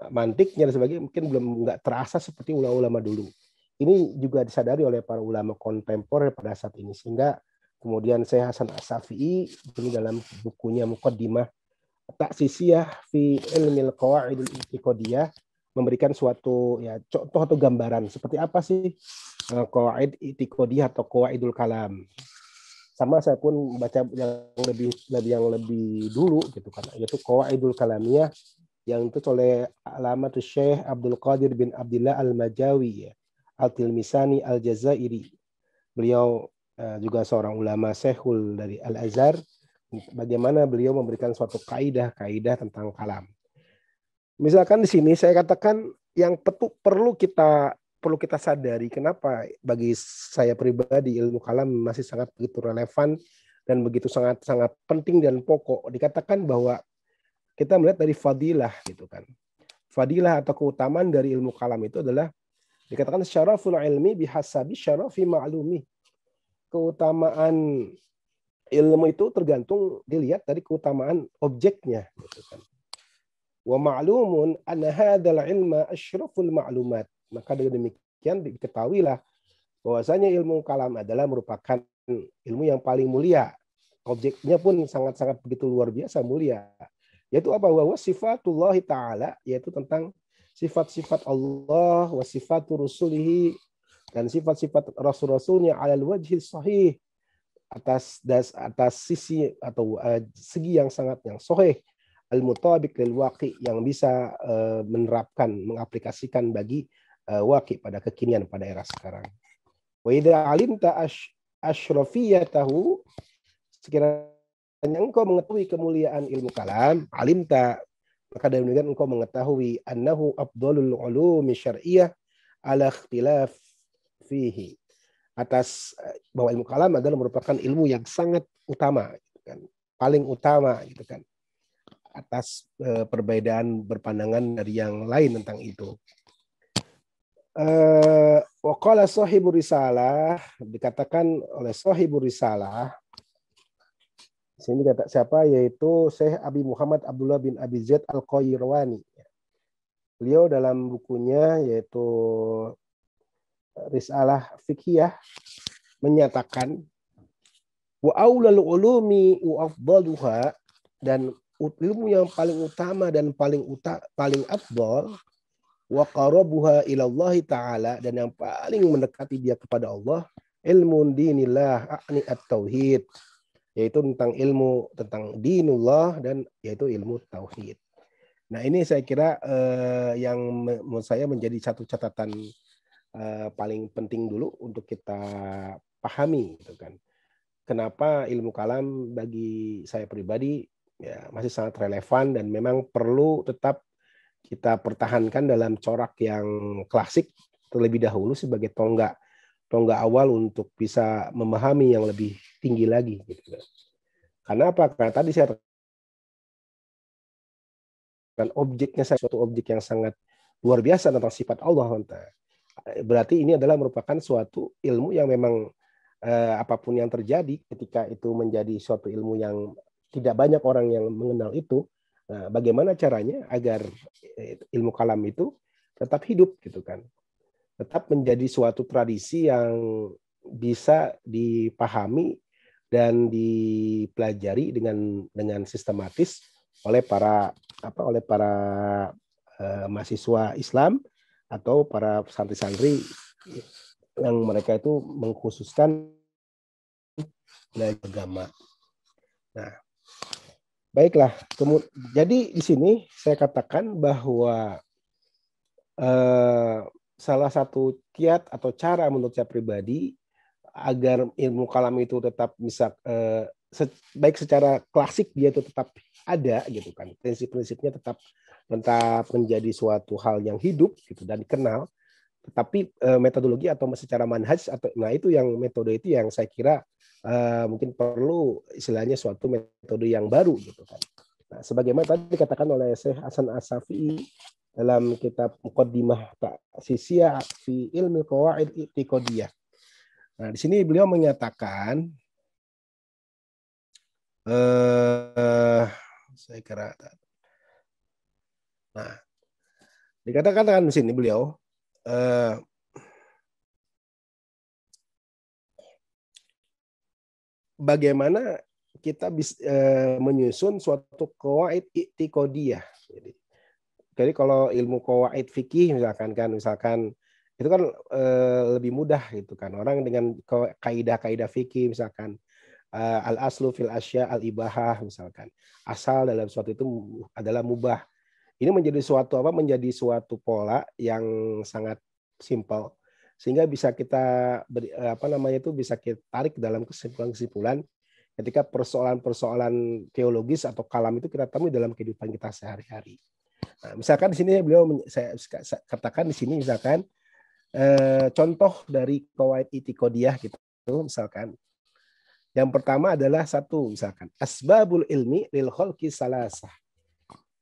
mantiknya dan sebagainya mungkin nggak terasa seperti ulama-ulama dulu. Ini juga disadari oleh para ulama kontemporer pada saat ini, sehingga kemudian Syekh Hasan As-Safi'i ini dalam bukunya Muqaddimah Ta'sisiyah fi Ilmil Qawaidil I'tiqadiyah memberikan suatu contoh atau gambaran seperti apa sih qawaid i'tiqadiyah atau qawaidul kalam. Sama saya pun baca yang lebih dulu gitu kan, yaitu Qawaidul Kalamiyah yang itu oleh Alamatus Syekh Abdul Qadir bin Abdullah Al-Majawi Al-Tilmisani Al-Jazairi. Beliau juga seorang ulama syekhul dari Al-Azhar. Bagaimana beliau memberikan suatu kaidah tentang kalam. Misalkan di sini saya katakan yang perlu kita sadari, kenapa bagi saya pribadi ilmu kalam masih sangat begitu relevan dan begitu sangat penting dan pokok. Dikatakan bahwa kita melihat dari fadilah gitu kan. Fadilah atau keutamaan dari ilmu kalam itu adalah dikatakan syaraful ilmi bihasabi syarafi ma'lumi. Keutamaan ilmu itu tergantung dilihat dari keutamaan objeknya, gitu kan. Wa ma'lumun anna hadzal ilma asyraful ma'lumat. Maka dengan demikian diketahuilah bahwasanya ilmu kalam adalah merupakan ilmu yang paling mulia. Objeknya pun sangat-sangat begitu luar biasa mulia. Yaitu apa? Wa sifatullah ta'ala, yaitu tentang sifat-sifat Allah, wa sifatu rusulihi, dan sifat-sifat rasul-rasulnya alal wajhi sahih, atas sisi atau segi yang sangat yang sahih, al-mutabiq lil waqi, yang bisa menerapkan, mengaplikasikan bagi waqi pada kekinian, pada era sekarang. Wa idza alimta asyrafiyatahu, sekiranya engkau mengetahui kemuliaan ilmu kalam, alimta, maka dari demikian engkau mengetahui annahu afdalul ulumi syar'iyyah ala ikhtilaf fihi, atas bahwa ilmu kalam adalah merupakan ilmu yang sangat utama, gitu kan, paling utama, gitu kan, atas perbedaan berpandangan dari yang lain tentang itu. Wa qala sahibur risalah, dikatakan oleh sahibur risalah, sini kata siapa, yaitu Syekh Abi Muhammad Abdullah bin Abi Zaid Al-Qayrawani. Beliau dalam bukunya yaitu Risalah Fiqhiyah menyatakan wa aulal ulumi wa afdaluha, dan ilmu yang paling utama dan paling afdal, wa qarabuha ila Allah taala, dan yang paling mendekati dia kepada Allah, ilmu dinillah a'ni at-tauhid, yaitu tentang ilmu tentang dinullah, dan yaitu ilmu tauhid. Nah, ini saya kira yang menurut saya menjadi satu catatan paling penting dulu untuk kita pahami, gitu kan. Kenapa ilmu kalam bagi saya pribadi ya masih sangat relevan dan memang perlu tetap kita pertahankan dalam corak yang klasik terlebih dahulu sebagai tonggak awal untuk bisa memahami yang lebih tinggi lagi, gitu kan. Karena apa? Karena tadi saya kan objeknya suatu objek yang sangat luar biasa tentang sifat Allah. Berarti ini adalah merupakan suatu ilmu yang memang apapun yang terjadi ketika itu menjadi suatu ilmu yang tidak banyak orang yang mengenal itu, bagaimana caranya agar ilmu kalam itu tetap hidup, gitu kan, tetap menjadi suatu tradisi yang bisa dipahami dan dipelajari dengan sistematis oleh para mahasiswa Islam atau para santri-santri yang mereka itu mengkhususkan belajar agama. Nah, baiklah. Jadi di sini saya katakan bahwa salah satu kiat atau cara menurut saya pribadi agar ilmu kalam itu tetap bisa baik secara klasik dia itu tetap ada, gitu kan, prinsip-prinsipnya tetap menjadi suatu hal yang hidup, gitu, dan dikenal, tetapi metodologi atau secara manhaj atau itu yang metode itu yang saya kira mungkin perlu istilahnya suatu metode yang baru, gitu kan. Nah, sebagaimana tadi dikatakan oleh Syekh Hasan As-Safi'i dalam kitab Muqaddimah Ta'sisiyah fi Ilmi Qawaid I'tiqadiyah. Nah, di sini beliau menyatakan saya kira, nah, dikatakan di sini beliau bagaimana kita bisa menyusun suatu qawaid i'tiqadiyah. Jadi kalau ilmu qawaid fikih misalkan itu kan lebih mudah, gitu kan. Orang dengan kaidah-kaidah fikih misalkan al-aslu fil asya al-ibahah, misalkan asal dalam suatu itu adalah mubah. Ini menjadi suatu pola yang sangat simpel sehingga bisa kita bisa kita tarik dalam kesimpulan-kesimpulan ketika persoalan-persoalan teologis atau kalam itu kita temui dalam kehidupan kita sehari-hari. Nah, misalkan di sini beliau saya katakan di sini misalkan contoh dari qawaid i'tiqadiyah, gitu, misalkan yang pertama adalah misalkan asbabul ilmi lil khalqi salasah.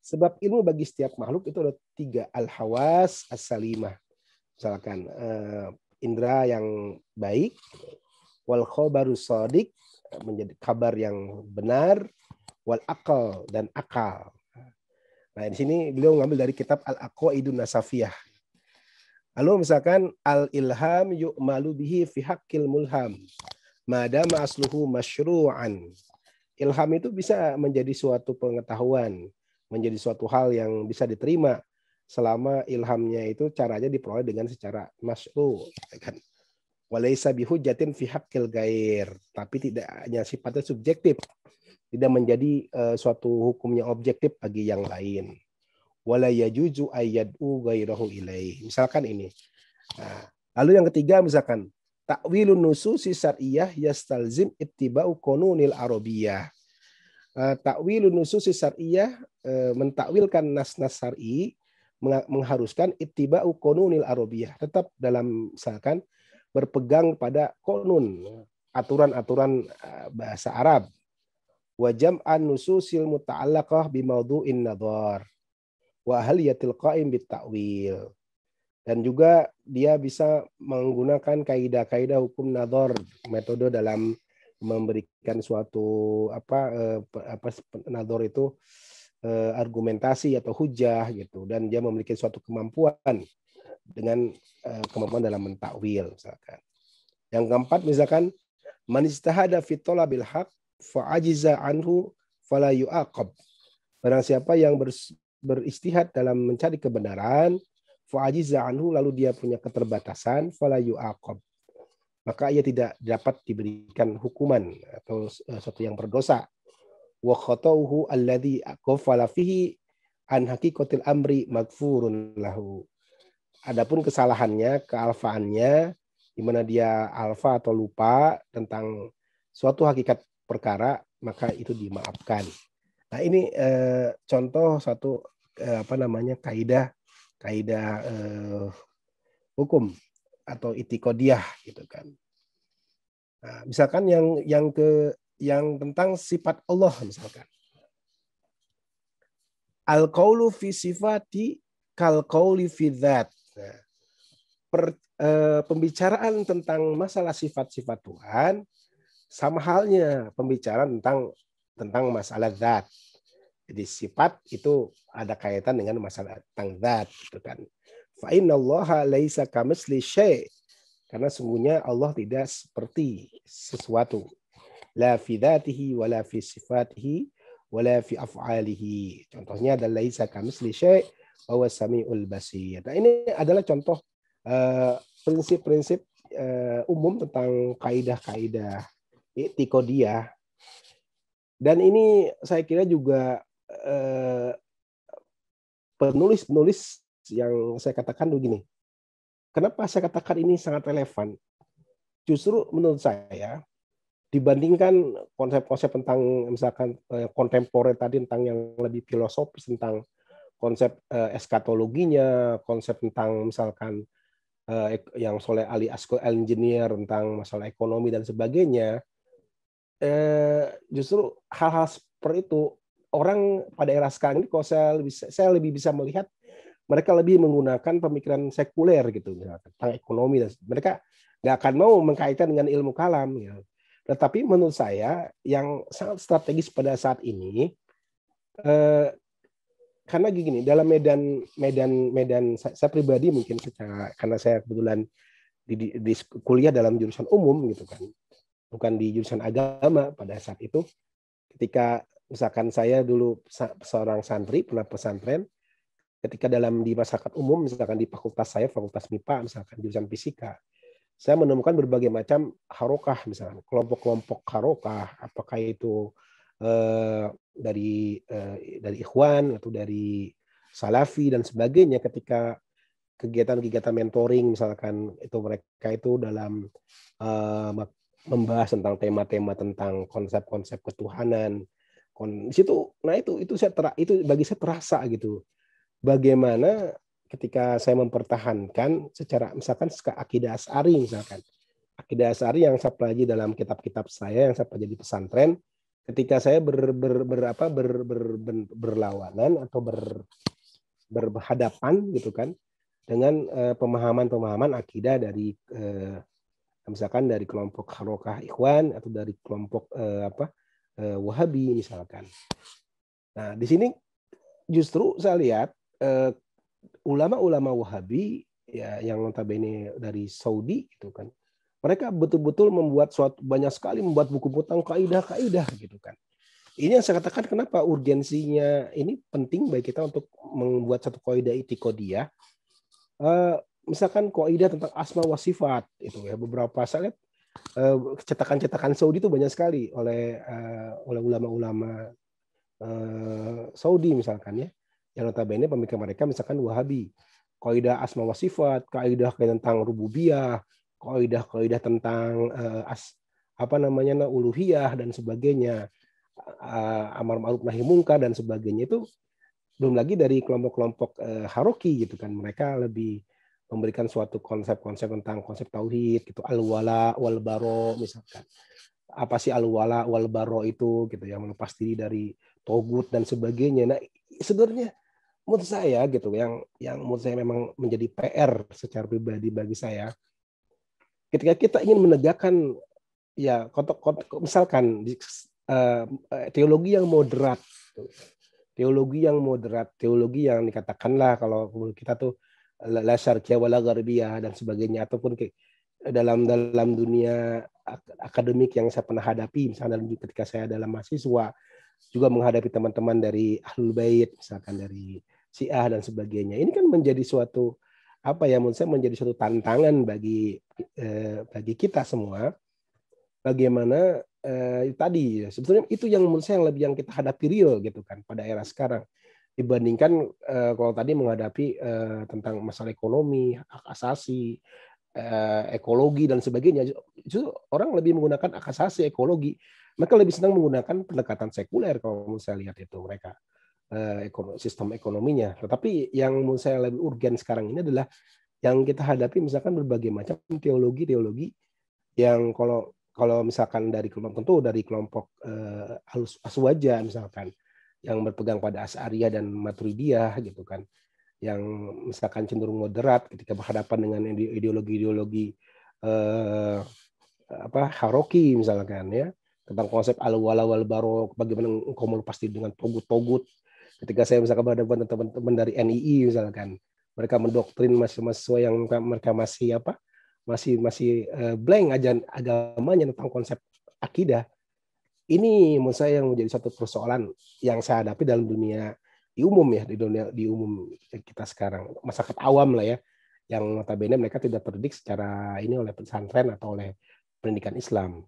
Sebab ilmu bagi setiap makhluk itu ada 3, al-hawas as-salimah. Misalkan indera yang baik, wal khabarus shadiq, menjadi kabar yang benar, wal akal dan akal. Nah, di sini beliau ngambil dari kitab Al-Aqwaidun Nasafiyah. Lalu misalkan al-ilham yu'malu bihi fi haqqil mulham madama asluhu masyru'an. Ilham itu bisa menjadi suatu pengetahuan, menjadi suatu hal yang bisa diterima selama ilhamnya itu caranya diperoleh dengan secara masyru', kan. Walaysa bihujjatin fi haqqil ghair, tapi tidak hanya sifatnya subjektif, tidak menjadi suatu hukumnya objektif bagi yang lain. Wala yajuzu ayyad'u ghairahu ilaih. Misalkan ini. Nah, lalu yang ketiga misalkan ta'wilun nususi syar'iyyah yastalzim ittiba'u qanunil arabiyyah. Ta'wilun nususi syar'iyyah, mentakwilkan nas-nas syar'i mengharuskan ittiba'u qanunil arabiyyah, tetap dalam misalkan berpegang pada qanun, aturan-aturan bahasa Arab. Wa jam'an nususil muta'allaqah bi mawdu'in nadhar wa ahliyatil qa'im bit ta'wil. Dan juga dia bisa menggunakan kaidah-kaidah hukum nadhar, metode dalam memberikan suatu nadhar itu argumentasi atau hujah gitu, dan dia memiliki suatu kemampuan dengan kemampuan dalam mentakwil misalkan. Yang keempat misalkan man istahada fi talabil haq fa ajiza anhu fala yu'aqab. Barang siapa yang beristihad dalam mencari kebenaran, fa ajiza anhu, lalu dia punya keterbatasan, fala yu'aqab, maka ia tidak dapat diberikan hukuman atau sesuatu yang berdosa. Wa khata'uhu alladhi aqfala fihi an haqiqatil amri maghfurun lahu. Adapun kesalahannya, kealfaannya, di mana dia alfa atau lupa tentang suatu hakikat perkara, maka itu dimaafkan. Nah, ini contoh satu kaidah hukum atau itiqodiyah gitu kan. Nah, misalkan yang tentang sifat Allah misalkan. Al-qaulu fi sifati kal qauli fi dzat. Pembicaraan tentang masalah sifat-sifat Tuhan sama halnya pembicaraan tentang masalah zat. Jadi sifat itu ada kaitan dengan masalah tentang zat gitu kan. Fa innallaha laisa kamitsli syai', karena sungguhnya Allah tidak seperti sesuatu. La fi dzatihi wala fi sifatihi wala fi af'alihi. Contohnya adalah laisa kamitsli syai' wa huwas samiul basir. Nah, ini adalah contoh prinsip-prinsip umum tentang kaidah-kaidah i'tiqodiyah. Dan ini saya kira juga penulis-penulis yang saya katakan begini. Kenapa saya katakan ini sangat relevan? Justru menurut saya dibandingkan konsep-konsep tentang misalkan kontemporer tadi tentang yang lebih filosofis tentang konsep eskatologinya, konsep tentang misalkan yang Soleh Ali Askol engineer tentang masalah ekonomi dan sebagainya, justru hal-hal seperti itu orang pada era sekarang ini, kalau saya lebih bisa melihat mereka lebih menggunakan pemikiran sekuler gitu tentang ekonomi, dan mereka nggak akan mau mengkaitkan dengan ilmu kalam ya. Tetapi menurut saya yang sangat strategis pada saat ini, karena gini, dalam medan saya pribadi mungkin karena saya kebetulan di kuliah dalam jurusan umum gitu kan, bukan di jurusan agama pada saat itu. Ketika misalkan saya dulu seorang santri pernah pesantren, ketika di masyarakat umum misalkan di fakultas saya, fakultas MIPA misalkan jurusan fisika, saya menemukan berbagai macam harokah, misalkan kelompok-kelompok harokah, apakah itu dari Ikhwan atau dari Salafi dan sebagainya. Ketika kegiatan-kegiatan mentoring misalkan itu, mereka itu dalam membahas tentang tema-tema tentang konsep-konsep ketuhanan di situ. Nah itu bagi saya terasa gitu, bagaimana ketika saya mempertahankan secara misalkan akidah Asy'ari, misalkan akidah Asy'ari yang saya pelajari dalam kitab-kitab saya yang saya pelajari di pesantren, ketika saya berlawanan atau berhadapan gitu kan dengan pemahaman-pemahaman akidah dari misalkan dari kelompok Harokah Ikhwan atau dari kelompok Wahabi misalkan. Nah, di sini justru saya lihat ulama-ulama Wahabi ya yang notabene dari Saudi itu kan, mereka betul-betul membuat banyak sekali membuat buku tentang kaidah-kaidah gitu kan. Ini yang saya katakan kenapa urgensinya ini penting bagi kita untuk membuat satu kaidah itiqodiyah. Misalkan kaidah tentang asma wa sifat itu ya, beberapa saya lihat cetakan-cetakan Saudi itu banyak sekali oleh ulama-ulama Saudi misalkan ya, yang notabene pemikiran mereka misalkan Wahabi. Kaidah asma wa sifat, kaidah tentang rububiyah, kaidah tentang uluhiyah dan sebagainya, amar ma'ruf nahi munkar dan sebagainya, itu belum lagi dari kelompok-kelompok Haroki gitu kan, mereka lebih memberikan suatu konsep-konsep tentang konsep tauhid gitu, al-wala wal baro misalkan. Apa sih al-wala wal baro itu gitu ya, melepas diri dari togut dan sebagainya. Nah, sebenarnya menurut saya gitu yang menurut saya memang menjadi PR secara pribadi bagi saya, ketika kita ingin menegakkan ya misalkan teologi yang moderat, teologi yang dikatakanlah kalau kita tuh la syarqiyah wala gharbiyah dan sebagainya, ataupun dalam dunia akademik yang saya pernah hadapi, misalnya ketika saya dalam mahasiswa juga menghadapi teman-teman dari Ahlul Bait, misalkan dari Syiah dan sebagainya. Ini kan menjadi suatu menurut saya menjadi suatu tantangan bagi kita semua. Bagaimana tadi sebetulnya itu yang menurut saya yang kita hadapi real gitu kan pada era sekarang, dibandingkan kalau tadi menghadapi tentang masalah ekonomi, hak asasi, ekologi dan sebagainya. Justru orang lebih menggunakan hak asasi, ekologi. Mereka lebih senang menggunakan pendekatan sekuler kalau saya lihat itu mereka sistem ekonominya. Tetapi yang menurut saya lebih urgen sekarang ini adalah yang kita hadapi misalkan berbagai macam teologi yang kalau misalkan dari kelompok Aswaja misalkan yang berpegang pada Asy'ariyah dan Maturidiyah gitu kan, yang misalkan cenderung moderat ketika berhadapan dengan ideologi Haroki misalkan ya, tentang konsep al-wala wal baro, bagaimana engkau melepas diri dengan togut. Ketika saya misalkan berhadapan dengan teman-teman dari NII misalkan, mereka mendoktrin mahasiswa yang mereka masih blank ajaran agamanya tentang konsep akidah. Ini menurut saya yang menjadi satu persoalan yang saya hadapi dalam dunia di umum kita sekarang, masyarakat awam lah ya, yang notabene mereka tidak terdidik secara ini oleh pesantren atau oleh pendidikan Islam.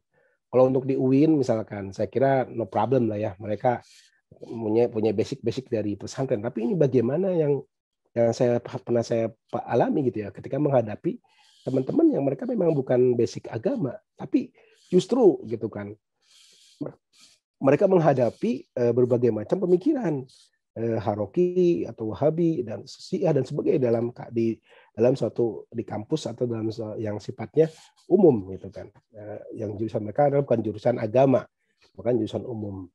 Kalau untuk di UIN misalkan, saya kira no problem lah ya, mereka punya basic dari pesantren. Tapi ini bagaimana yang saya pernah saya alami gitu ya, ketika menghadapi teman-teman yang mereka memang bukan basic agama, tapi justru gitu kan, mereka menghadapi berbagai macam pemikiran Haroki atau Wahabi dan Syiah dan sebagainya dalam suatu di kampus atau dalam yang sifatnya umum gitu kan, yang jurusan mereka adalah bukan jurusan agama, bukan jurusan umum.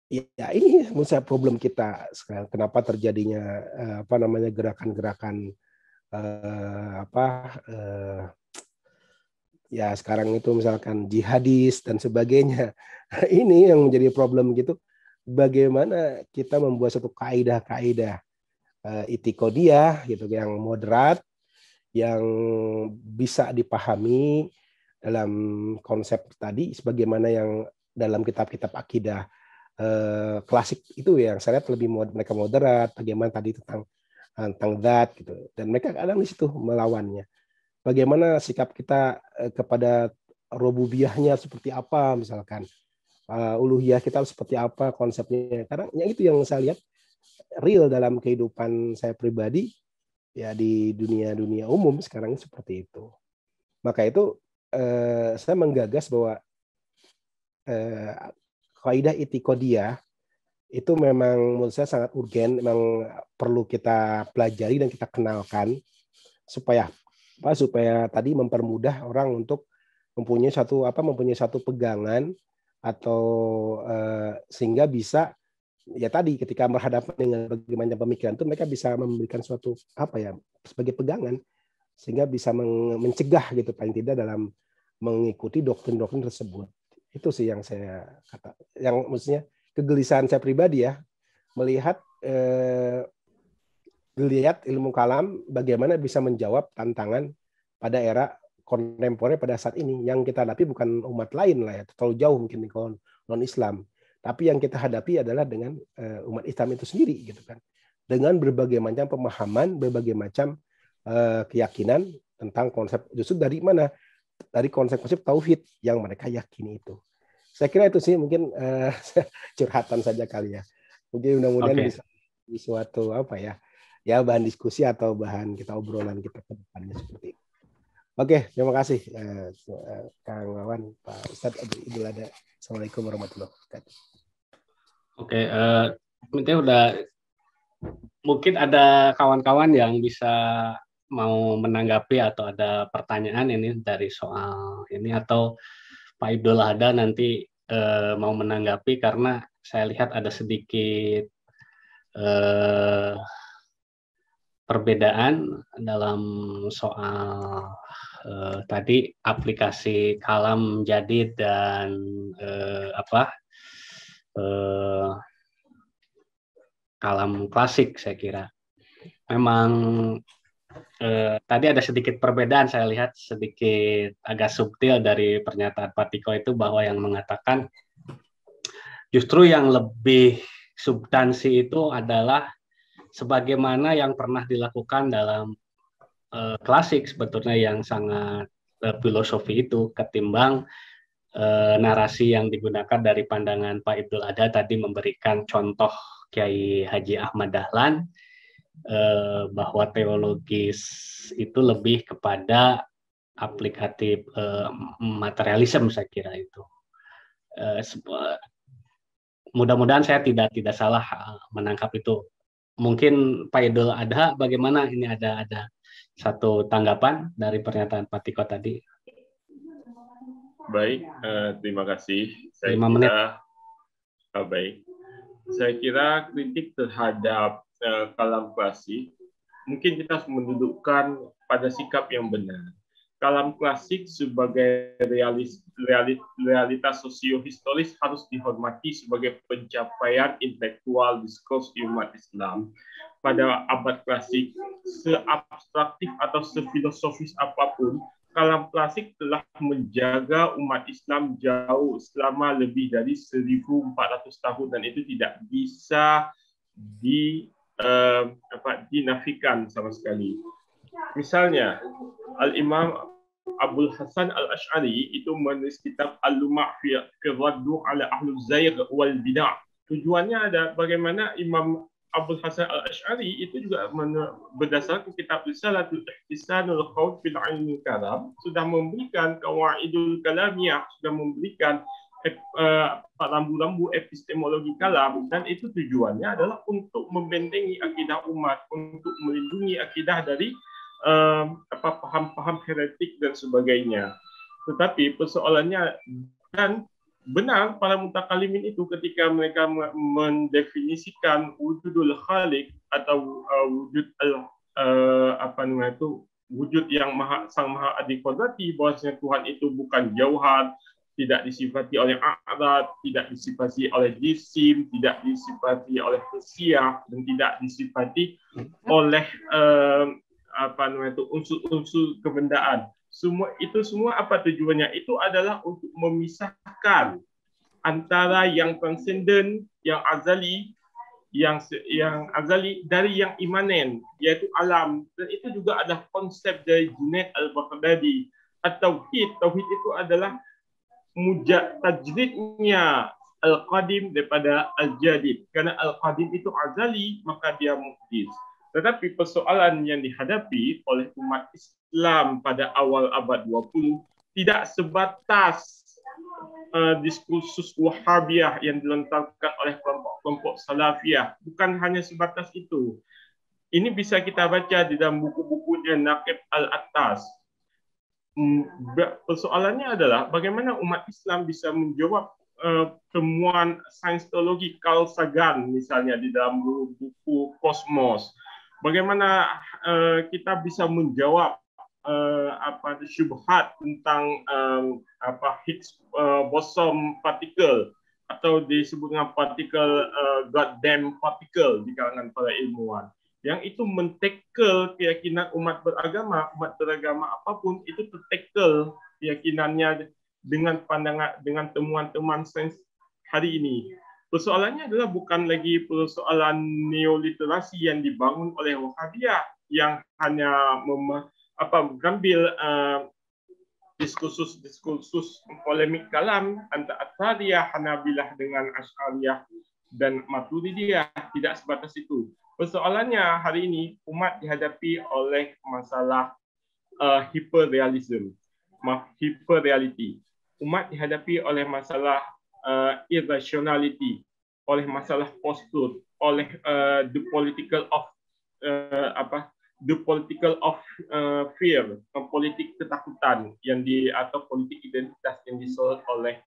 Ya ini menurut saya problem kita sekarang, kenapa terjadinya gerakan-gerakan ya sekarang itu misalkan jihadis dan sebagainya. Ini yang menjadi problem gitu. Bagaimana kita membuat satu kaidah-kaidah itiqodiyah gitu yang moderat, yang bisa dipahami dalam konsep tadi, sebagaimana yang dalam kitab-kitab akidah klasik itu yang saya lihat lebih mereka moderat, bagaimana tadi tentang zat gitu, dan mereka kadang di situ melawannya. Bagaimana sikap kita kepada rububiyahnya seperti apa misalkan, uluhiyah kita seperti apa konsepnya. Karena yang itu yang saya lihat real dalam kehidupan saya pribadi ya, di dunia umum sekarang seperti itu. Maka itu saya menggagas bahwa kaidah itiqodiyah itu memang menurut saya sangat urgen, memang perlu kita pelajari dan kita kenalkan supaya tadi mempermudah orang untuk mempunyai satu pegangan atau sehingga bisa ya tadi ketika berhadapan dengan bagaimana pemikiran itu mereka bisa memberikan suatu sebagai pegangan sehingga bisa mencegah gitu paling tidak dalam mengikuti doktrin-doktrin tersebut. Itu sih yang saya yang maksudnya kegelisahan saya pribadi ya, melihat ilmu kalam bagaimana bisa menjawab tantangan pada era kontemporer pada saat ini. Yang kita hadapi bukan umat lain lah ya, terlalu jauh mungkin non-Islam. Tapi yang kita hadapi adalah dengan umat Islam itu sendiri gitu kan. Dengan berbagai macam pemahaman, berbagai macam keyakinan tentang konsep, justru dari mana? Dari konsep-konsep tauhid yang mereka yakini itu. Saya kira itu sih mungkin curhatan saja kali ya. Mungkin mudah-mudahan bisa di suatu ya bahan diskusi atau bahan kita obrolan kita ke depannya seperti itu. Oke, terima kasih Kang Wawan, Pak Ustadz Idul Adha. Assalamualaikum warahmatullahi wabarakatuh.
Oke, mungkin ada kawan-kawan yang bisa mau menanggapi atau ada pertanyaan ini dari soal ini, atau Pak Idul Adha nanti mau menanggapi, karena saya lihat ada sedikit perbedaan dalam soal tadi aplikasi kalam jadid dan kalam klasik. Saya kira memang tadi ada sedikit perbedaan, saya lihat sedikit agak subtil dari pernyataan Pak Tiko itu, bahwa yang mengatakan justru yang lebih substansi itu adalah sebagaimana yang pernah dilakukan dalam klasik sebetulnya, yang sangat filosofi itu, ketimbang narasi yang digunakan dari pandangan Pak Idul Adha tadi, memberikan contoh Kiai Haji Ahmad Dahlan, bahwa teologis itu lebih kepada aplikatif materialisme. Saya kira itu mudah-mudahan saya tidak salah menangkap itu. Mungkin Pak Idul Adha bagaimana, ini ada satu tanggapan dari pernyataan Pak Tiko tadi.
Baik, terima kasih. Saya
5 menit.
Baik. Saya kira kritik terhadap kalam klasik, mungkin kita harus mendudukkan pada sikap yang benar. Kalam klasik sebagai realitas sosiohistoris harus dihormati sebagai pencapaian intelektual diskurs umat Islam pada abad klasik. Seabstraktif atau sefilosofis apapun, kalam klasik telah menjaga umat Islam jauh selama lebih dari 1.400 tahun, dan itu tidak bisa dinafikan sama sekali. Misalnya, Al-Imam Abul Hasan Al-Ash'ari itu menulis kitab Al-Luma' fi Raddu ala Ahlul Zayg wal Bid'ah. Tujuannya ada bagaimana Imam Abul Hasan Al-Ash'ari itu juga berdasarkan kitab Risalatul Ihtisanul Khawf fil Ilmi Kalam sudah memberikan qawaidul kalamiyah, sudah memberikan rambu-rambu epistemologi kalam, dan itu tujuannya adalah untuk membentengi akidah umat, untuk melindungi akidah dari paham-paham heretik dan sebagainya. Tetapi persoalannya, dan benar para mutakalimin itu ketika mereka mendefinisikan wujudul khaliq atau wujud wujud yang sang maha adikodrati, bahwasanya Tuhan itu bukan jauhar, tidak disifati oleh a'rad, tidak disifati oleh jisim, tidak disifati oleh khusiyah, dan tidak disifati oleh unsur-unsur kebendaan. Semua apa tujuannya? Itu adalah untuk memisahkan antara yang transenden, yang azali, yang azali dari yang imanen, yaitu alam. Dan itu juga ada konsep dari Junaid al-Baghdadi. At-tauhid itu adalah tajridnya al-qadim daripada al-jadid. Karena al-qadim itu azali, maka dia muhdits. Tetapi persoalan yang dihadapi oleh umat Islam pada awal abad 20 tidak sebatas diskursus Wahabiyah yang dilontarkan oleh kelompok Salafiyah. Bukan hanya sebatas itu. Ini bisa kita baca di dalam buku-bukunya Naqib al-Attas. Persoalannya adalah bagaimana umat Islam bisa menjawab temuan sains teologi Carl Sagan misalnya di dalam buku Kosmos. Bagaimana kita bisa menjawab syubhat tentang Higgs boson particle atau disebut dengan particle goddamn particle di kalangan para ilmuwan, yang itu mentekel keyakinan umat beragama apapun itu tertekel keyakinannya dengan pandangan, dengan temuan-temuan sains hari ini. Persoalannya adalah bukan lagi persoalan neoliterasi yang dibangun oleh Wahhabiyah yang hanya mengambil diskursus polemik kalam antara Athariyah, Hanabilah dengan Asy'ariyah dan Maturidiyah. Tidak sebatas itu. Persoalannya hari ini umat dihadapi oleh masalah hyperrealism, hyperreality. Umat dihadapi oleh masalah irrationality, oleh masalah post-truth, oleh the political of fear, politik ketakutan atau politik identitas yang disorot oleh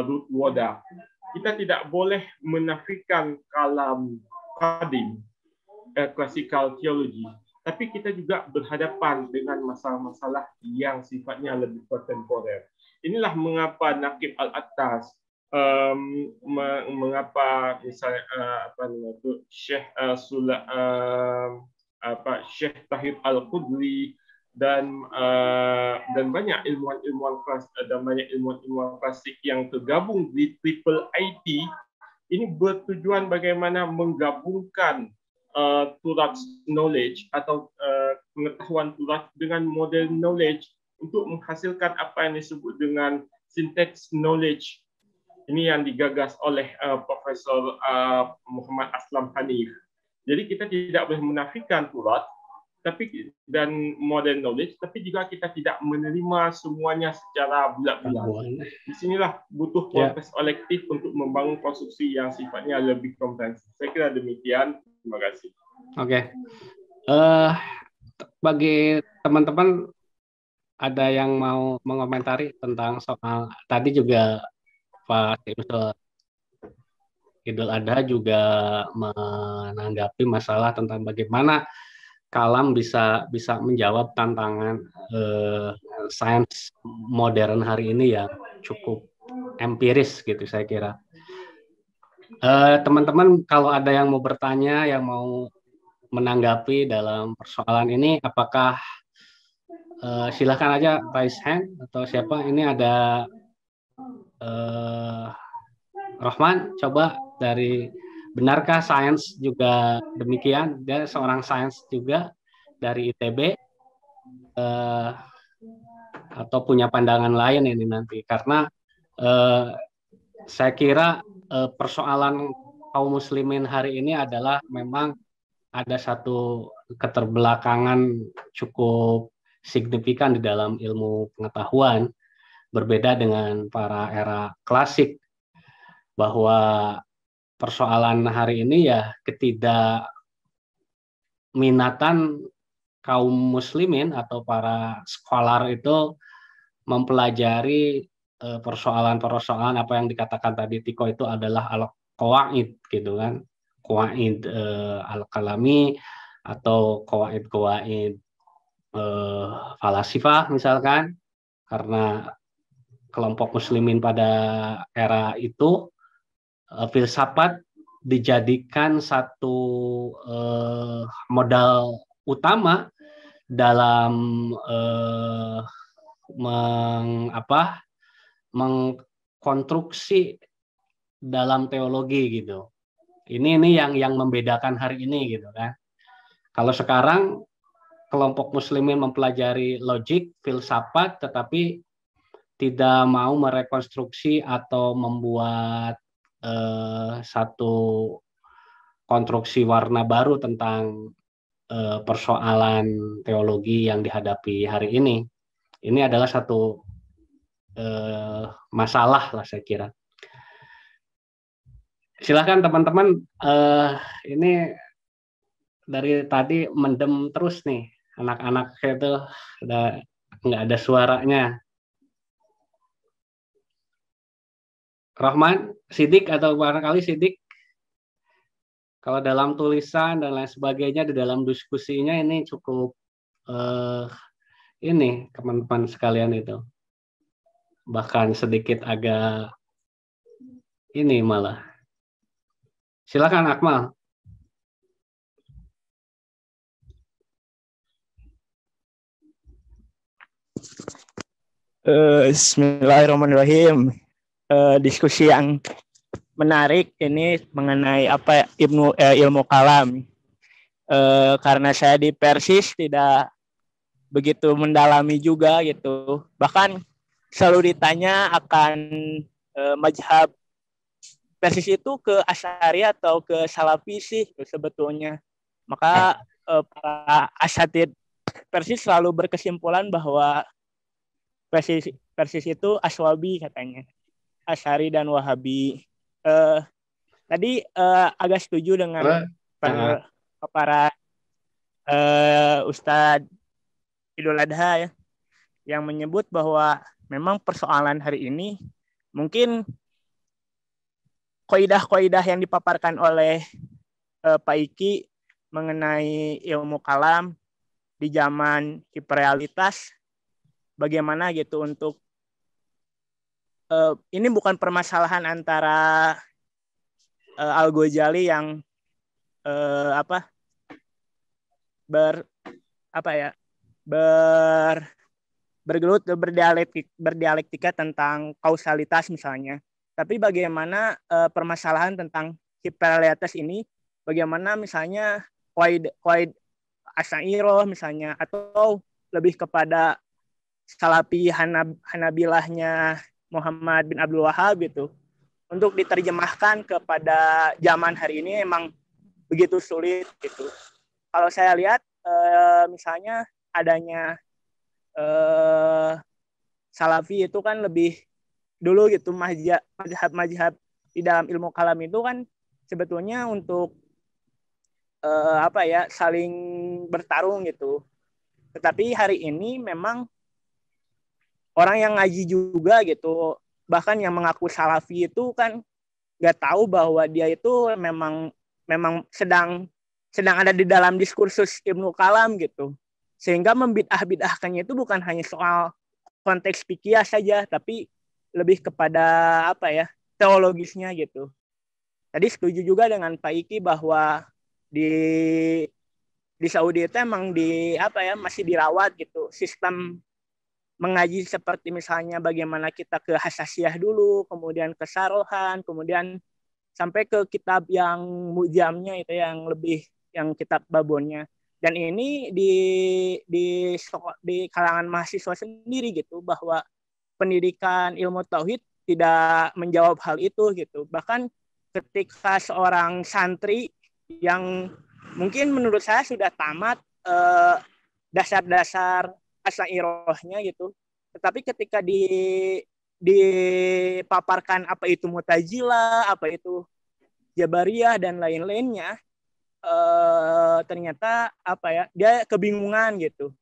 Ruth Woda. Kita tidak boleh menafikan kalam qadim, classical theology, tapi kita juga berhadapan dengan masalah-masalah yang sifatnya lebih kontemporer. Inilah mengapa Naqib Al-Attas, mengapa misalnya Syekh Syekh Tahir Al-Qudri dan banyak ilmuwan klasik yang tergabung di Triple IT ini bertujuan bagaimana menggabungkan turat knowledge atau pengetahuan turat dengan model knowledge untuk menghasilkan apa yang disebut dengan synthetic knowledge. Ini yang digagas oleh Profesor Muhammad Aslam Hanif. Jadi kita tidak boleh menafikan turat dan modern knowledge, tapi juga kita tidak menerima semuanya secara bulat-bulat. Di sinilah butuh proses kolektif untuk membangun konstruksi yang sifatnya lebih komprehensif. Saya kira demikian. Terima kasih. Oke.
Bagi teman-teman, ada yang mau mengomentari tentang soal tadi juga Pak Idul Adha juga menanggapi masalah tentang bagaimana kalam bisa menjawab tantangan sains modern hari ini yang cukup empiris gitu saya kira. Teman-teman kalau ada yang mau bertanya, yang mau menanggapi dalam persoalan ini, apakah silakan aja raise hand atau siapa. Ini ada Rohman, coba dari benarkah sains juga demikian? Dia seorang sains juga dari ITB atau punya pandangan lain ini nanti, karena saya kira persoalan kaum muslimin hari ini adalah memang ada satu keterbelakangan cukup signifikan di dalam ilmu pengetahuan, berbeda dengan para era klasik, bahwa persoalan hari ini ya ketidakminatan kaum muslimin atau para scholar itu mempelajari persoalan-persoalan apa yang dikatakan tadi Tiko itu adalah al-qawaid gitu kan, qawaid al-kalami atau qawaid falasifah misalkan, karena kelompok muslimin pada era itu filsafat dijadikan satu modal utama dalam mengkonstruksi dalam teologi gitu. Ini yang membedakan hari ini gitu kan. Kalau sekarang kelompok muslimin mempelajari logik, filsafat, tetapi tidak mau merekonstruksi atau membuat satu konstruksi warna baru tentang persoalan teologi yang dihadapi hari ini. Ini adalah satu masalah lah saya kira. Silakan teman-teman, ini dari tadi mendem terus nih anak-anak itu, nggak ada suaranya. Rahman, Sidik atau barangkali Sidik, kalau dalam tulisan dan lain sebagainya di dalam diskusinya ini cukup ini teman-teman sekalian itu. Bahkan sedikit agak ini malah. Silakan Akmal.
Bismillahirrahmanirrahim. Diskusi yang menarik ini mengenai apa ilmu kalam. Karena saya di Persis tidak begitu mendalami juga gitu. Bahkan selalu ditanya akan mazhab Persis itu ke Asy'ari atau ke Salafi sih sebetulnya. Maka para asatid Persis selalu berkesimpulan bahwa Persis itu Aswabi katanya, Asy'ari dan Wahabi. Tadi agak setuju dengan para Ustadz Idul Adha ya, yang menyebut bahwa memang persoalan hari ini mungkin kaidah-kaidah yang dipaparkan oleh Pak Iki mengenai ilmu kalam di zaman hiperrealitas, bagaimana gitu untuk ini bukan permasalahan antara Al-Ghazali yang berdialektika tentang kausalitas misalnya. Tapi bagaimana permasalahan tentang hiperrealitas ini, bagaimana misalnya qaid Asy'ariyah misalnya, atau lebih kepada Salafi Hanabilahnya Muhammad bin Abdul Wahhab gitu, untuk diterjemahkan kepada zaman hari ini emang begitu sulit gitu. Kalau saya lihat misalnya adanya Salafi itu kan lebih dulu gitu, mazhab di dalam ilmu kalam itu kan sebetulnya untuk saling bertarung gitu. Tetapi hari ini memang orang yang ngaji juga gitu, bahkan yang mengaku Salafi itu kan nggak tahu bahwa dia itu memang sedang ada di dalam diskursus ilmu kalam gitu. Sehingga membid'ah-bid'ahkannya itu bukan hanya soal konteks fikih saja, tapi lebih kepada teologisnya gitu. Tadi setuju juga dengan Pak Iki bahwa di Saudi itu emang masih dirawat gitu sistem mengaji, seperti misalnya bagaimana kita ke Hasasiyah dulu, kemudian ke Sarohan, kemudian sampai ke kitab yang mujamnya itu yang kitab babonnya. Dan ini di kalangan mahasiswa sendiri gitu, bahwa pendidikan ilmu tauhid tidak menjawab hal itu gitu. Bahkan ketika seorang santri yang mungkin menurut saya sudah tamat dasar-dasar Asy'ariyahnya gitu, tetapi ketika dipaparkan apa itu Mu'tazilah, apa itu Jabariyah dan lain-lainnya, ternyata dia kebingungan gitu.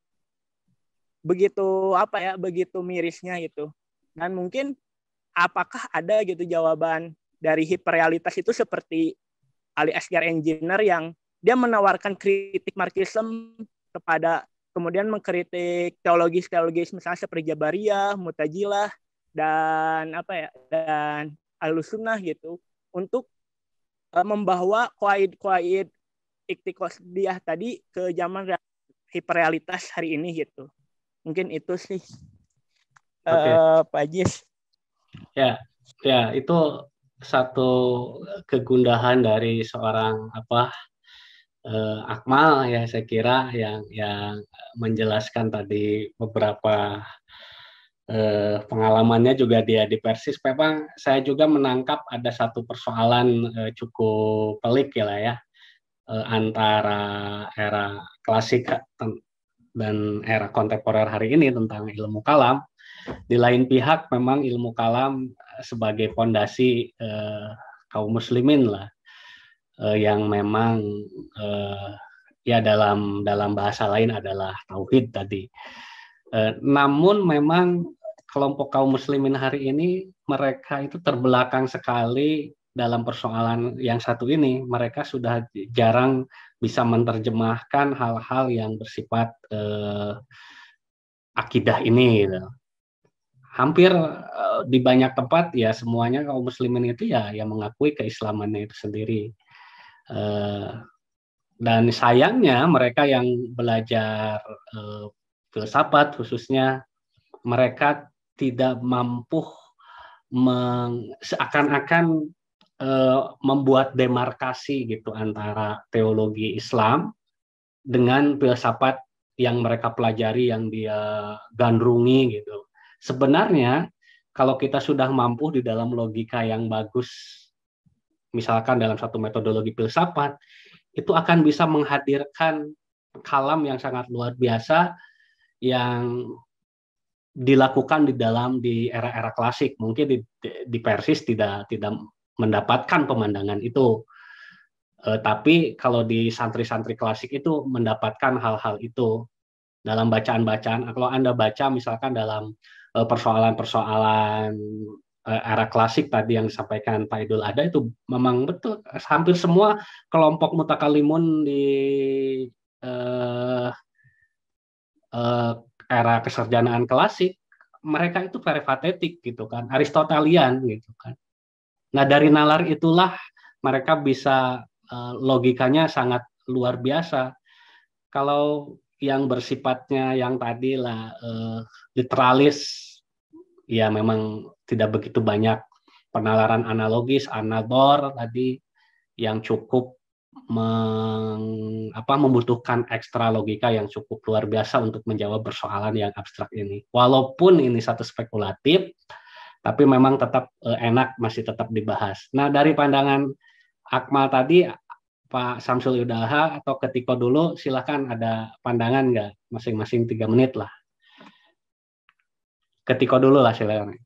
Begitu mirisnya gitu. Dan mungkin apakah ada gitu jawaban dari hiperrealitas itu seperti Ali Asghar Engineer yang dia menawarkan kritik Marxisme kemudian mengkritik teologis misalnya seperti Jabariyah, Mu'tazilah dan dan Ahlussunnah gitu, untuk membawa qaid iktiqadiyah tadi ke zaman hiperrealitas hari ini gitu. Mungkin itu sih, Pak Jis.
Ya, itu satu kegundahan dari seorang Akmal ya, saya kira yang menjelaskan tadi beberapa pengalamannya juga dia di Persis. Memang saya juga menangkap ada satu persoalan cukup pelik ya, antara era klasik dan era kontemporer hari ini tentang ilmu kalam. Di lain pihak memang ilmu kalam sebagai fondasi kaum muslimin lah, yang memang ya dalam bahasa lain adalah tauhid tadi. Namun memang kelompok kaum muslimin hari ini mereka itu terbelakang sekali dalam persoalan yang satu ini. Mereka sudah jarang bisa menerjemahkan hal-hal yang bersifat akidah ini gitu. Hampir di banyak tempat ya semuanya kaum muslimin itu ya mengakui keislamannya itu sendiri. Dan sayangnya mereka yang belajar filsafat khususnya, mereka tidak mampu seakan-akan membuat demarkasi gitu antara teologi Islam dengan filsafat yang mereka pelajari, yang dia gandrungi gitu. Sebenarnya kalau kita sudah mampu di dalam logika yang bagus, misalkan dalam satu metodologi filsafat, itu akan bisa menghadirkan kalam yang sangat luar biasa yang dilakukan di era-era klasik. Mungkin di Persis tidak mendapatkan pemandangan itu. Tapi kalau di santri-santri klasik itu mendapatkan hal-hal itu dalam bacaan-bacaan. Kalau Anda baca misalkan dalam persoalan-persoalan era klasik tadi yang disampaikan Pak Idul Adha, itu memang betul hampir semua kelompok mutakalimun di era keserjanaan klasik, mereka itu peripatetik gitu kan, Aristotelian gitu kan. Nah dari nalar itulah mereka bisa logikanya sangat luar biasa. Kalau yang bersifatnya yang tadi lah literalis, ya memang tidak begitu banyak penalaran analogis, anador tadi yang cukup membutuhkan ekstra logika yang cukup luar biasa untuk menjawab persoalan yang abstrak ini. Walaupun ini satu spekulatif, tapi memang tetap enak, masih tetap dibahas. Nah, dari pandangan Akmal tadi, Pak Samsul Yudaha atau Ketiko dulu, silakan ada pandangan nggak? Masing-masing 3 menit lah. Ketiko dulu lah silakan.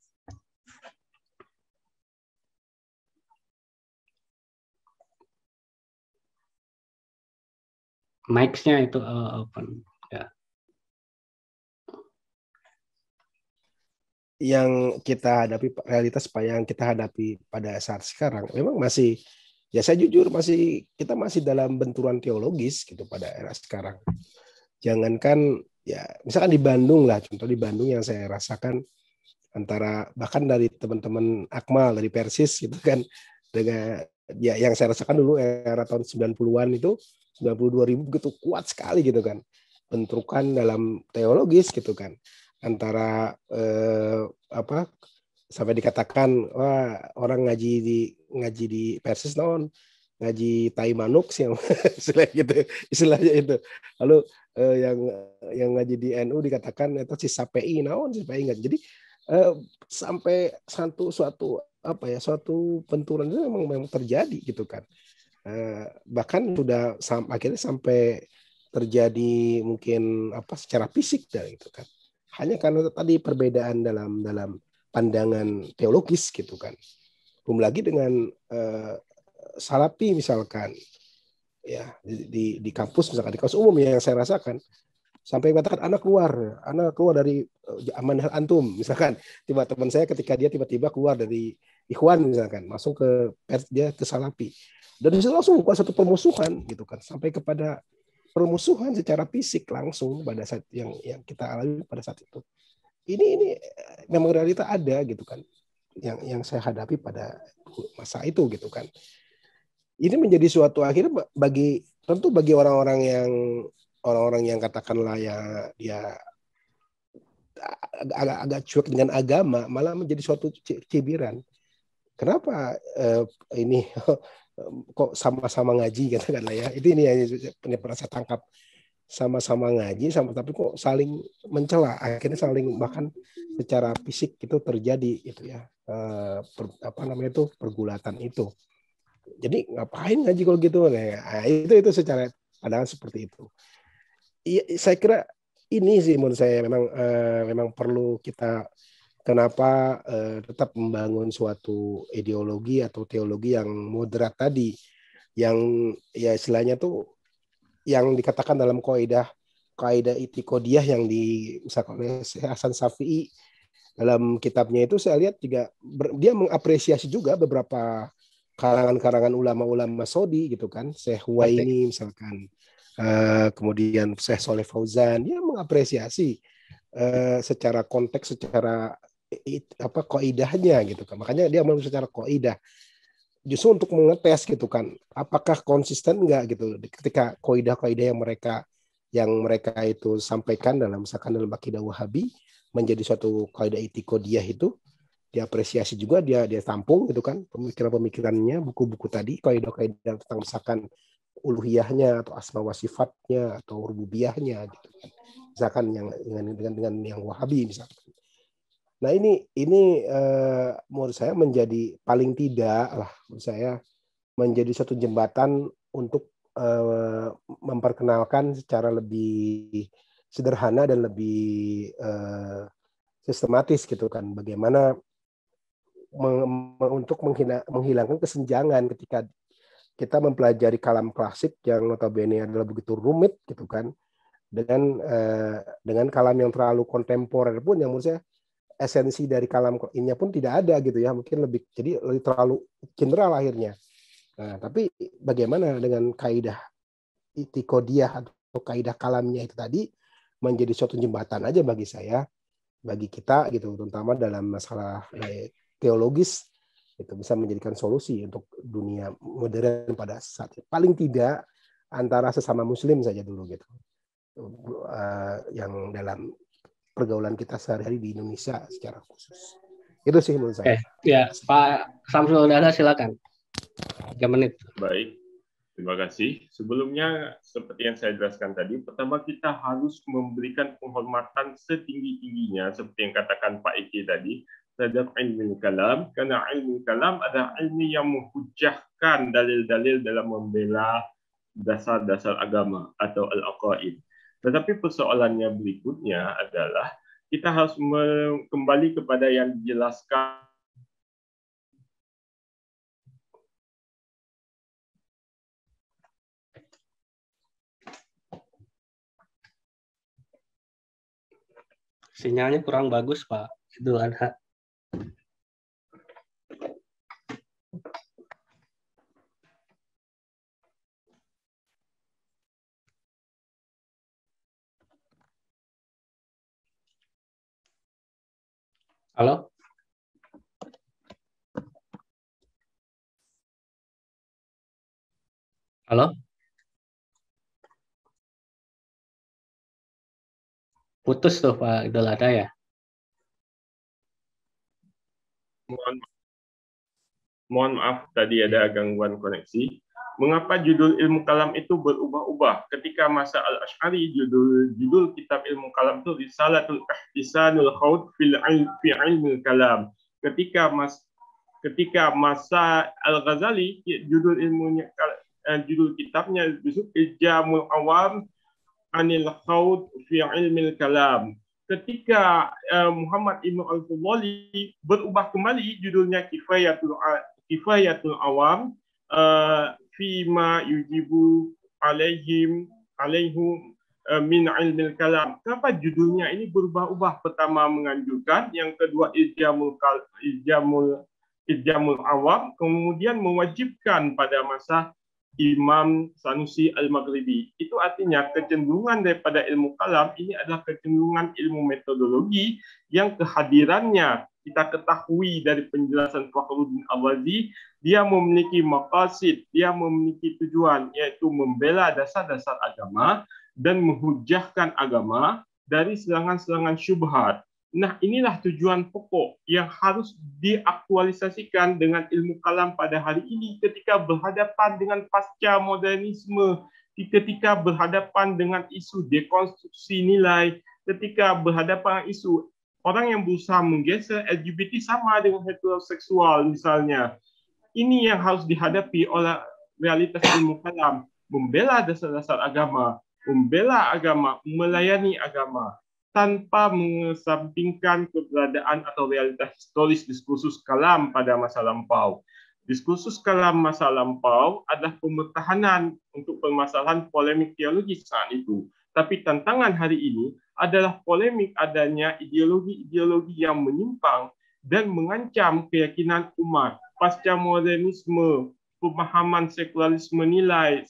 Mic-nya itu open. Ya.
Yang kita hadapi, realitas yang kita hadapi pada saat sekarang memang masih, ya saya jujur kita masih dalam benturan teologis gitu pada era sekarang. Jangankan ya misalkan di Bandung lah, contoh di Bandung yang saya rasakan antara bahkan dari teman-teman Akmal dari Persis gitu kan, dengan ya yang saya rasakan dulu era tahun 90-an itu 92.000 begitu kuat sekali gitu kan, benturan dalam teologis gitu kan, antara sampai dikatakan wah orang ngaji di Persis non ngaji tai manuk sih istilahnya itu. Lalu yang ngaji di NU dikatakan itu si SAPI naon si SAPI enggak. Jadi sampai suatu benturan itu memang terjadi gitu kan. Bahkan sudah akhirnya sampai terjadi mungkin secara fisik dari itu kan. Hanya karena tadi perbedaan dalam pandangan teologis gitu kan. Belum lagi dengan Salafi misalkan ya di kampus, misalkan di kampus umum yang saya rasakan, sampai mengatakan anak keluar dari manhaj antum misalkan. Tiba teman saya ketika dia tiba-tiba keluar dari Ikhwan misalkan, masuk dia ke Salafi, dan disitu langsung bukan satu permusuhan gitu kan, sampai kepada permusuhan secara fisik langsung pada saat yang kita alami pada saat itu. Ini memang realita ada gitu kan, yang saya hadapi pada masa itu gitu kan. Ini menjadi suatu akhirnya bagi orang-orang yang katakanlah ya dia agak cuek dengan agama, malah menjadi suatu cibiran. Kenapa ini kok sama-sama ngaji katakanlah ya. Itu ini yang pernah saya tangkap. Sama-sama ngaji tapi kok saling mencela, akhirnya saling bahkan secara fisik itu terjadi itu ya. Pergulatan itu. Jadi ngapain ngaji kalau gitu? Nah, itu secara pandangan seperti itu. Saya kira ini sih menurut saya memang perlu kita kenapa tetap membangun suatu ideologi atau teologi yang moderat tadi, yang ya istilahnya tuh yang dikatakan dalam kaidah itikadiyah yang misalkan oleh Hasan Syafi'i dalam kitabnya itu, saya lihat juga dia mengapresiasi juga beberapa karangan-karangan ulama-ulama Saudi gitu kan, Syekh Huwaini misalkan, kemudian Syekh Soleh Fauzan, dia mengapresiasi secara konteks, secara kaidahnya gitu kan. Makanya dia mau secara kaidah. Justru untuk mengetes gitu kan, apakah konsisten enggak gitu ketika kaidah-kaidah yang mereka itu sampaikan misalkan dalam akidah Wahabi menjadi suatu kaidah itikadiyah itu diapresiasi juga, dia tampung gitu kan pemikiran-pemikirannya, buku-buku tadi kaidah-kaidah tentang misalkan uluhiyahnya atau asma wa sifatnya atau rububiyahnya gitu kan. Misalkan dengan yang Wahabi misalkan. Nah ini menurut saya menjadi paling tidak lah menurut saya menjadi suatu jembatan untuk memperkenalkan secara lebih sederhana dan lebih sistematis gitu kan bagaimana untuk menghilangkan kesenjangan ketika kita mempelajari kalam klasik yang notabene adalah begitu rumit gitu kan dengan kalam yang terlalu kontemporer pun yang menurut saya esensi dari kalam ini pun tidak ada gitu ya, mungkin lebih terlalu general akhirnya. Nah, tapi bagaimana dengan kaidah itikadiyah atau kaidah kalamnya itu tadi menjadi suatu jembatan aja bagi saya, bagi kita gitu, terutama dalam masalah teologis itu bisa menjadikan solusi untuk dunia modern pada saat ini. Paling tidak antara sesama muslim saja dulu gitu. Yang dalam pergaulan kita sehari-hari di Indonesia secara khusus. Itu sih menurut saya.
Ya, Pak Samsul Dana silakan. 3 menit.
Baik, terima kasih. Sebelumnya, seperti yang saya jelaskan tadi, pertama kita harus memberikan penghormatan setinggi-tingginya, seperti yang katakan Pak Eki tadi, terhadap ilmu kalam, karena ilmu kalam adalah ilmu yang menghujahkan dalil-dalil dalam membela dasar-dasar agama atau al-aqaid. Tetapi persoalannya berikutnya adalah kita harus kembali kepada yang dijelaskan
sinyalnya kurang bagus Pak. Itu ada. Halo? Halo? Putus tuh Pak Idul Adha ya?
Mohon maaf, tadi ada gangguan koneksi. Mengapa judul ilmu kalam itu berubah-ubah? Ketika masa Al-Asy'ari, judul kitab ilmu kalam itu Risalatul Ihtisanul Khawd fi ilmi kalam. Ketika masa Al-Ghazali, judul kitabnya Ijamul Awam Anil Khawd fi ilmi kalam. Ketika Muhammad Ibn Al-Fudhali berubah kembali judulnya Kifayatul Awam fima yujibu alaihim min ilmil kalam. Kenapa judulnya ini berubah-ubah? Pertama menganjurkan, yang kedua Ijamul Awam, kemudian mewajibkan pada masa Imam Sanusi Al-Maghribi. Itu artinya kecenderungan daripada ilmu kalam ini adalah kecenderungan ilmu metodologi yang kehadirannya kita ketahui dari penjelasan Fakhruddin Ar-Razi, dia memiliki maqasid, dia memiliki tujuan, yaitu membela dasar-dasar agama dan menghujahkan agama dari serangan-serangan syubhat. Nah, inilah tujuan pokok yang harus diaktualisasikan dengan ilmu kalam pada hari ini ketika berhadapan dengan pasca modernisme, ketika berhadapan dengan isu dekonstruksi nilai, ketika berhadapan isu orang yang berusaha menggeser LGBT sama dengan heteroseksual misalnya. Ini yang harus dihadapi oleh realitas ilmu kalam, membela dasar-dasar agama, membela agama, melayani agama, tanpa mengesampingkan keberadaan atau realitas historis diskursus kalam pada masa lampau. Diskursus kalam masa lampau adalah pemetahanan untuk permasalahan polemik teologis saat itu. Tapi tantangan hari ini adalah polemik adanya ideologi-ideologi yang menyimpang dan mengancam keyakinan umat. Pasca modernisme, pemahaman sekularisme nilai,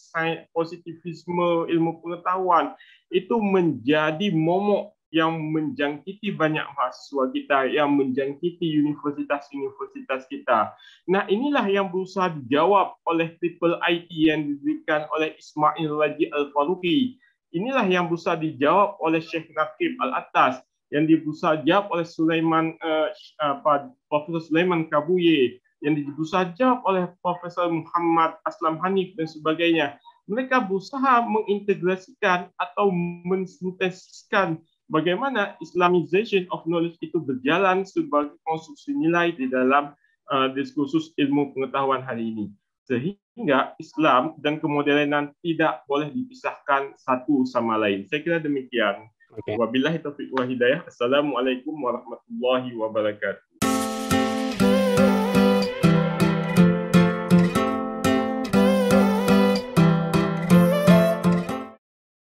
positivisme, ilmu pengetahuan, itu menjadi momok yang menjangkiti banyak mahasiswa kita, yang menjangkiti universitas-universitas kita. Nah, inilah yang berusaha dijawab oleh Triple IT yang diberikan oleh Ismail Raji Al-Faruqi. Inilah yang berusaha dijawab oleh Syekh Naqib Al-Attas, yang berusaha dijawab oleh Profesor Sulaiman Kabuye, yang berusaha dijawab oleh Profesor Muhammad Aslam Hanif dan sebagainya. Mereka berusaha mengintegrasikan atau mensintesiskan bagaimana Islamization of knowledge itu berjalan sebagai konstruksi nilai di dalam diskursus ilmu pengetahuan hari ini. Sehingga Islam dan kemodernan tidak boleh dipisahkan satu sama lain. Saya kira demikian. Wabillahi taufiq wal hidayah. Assalamualaikum warahmatullahi wabarakatuh.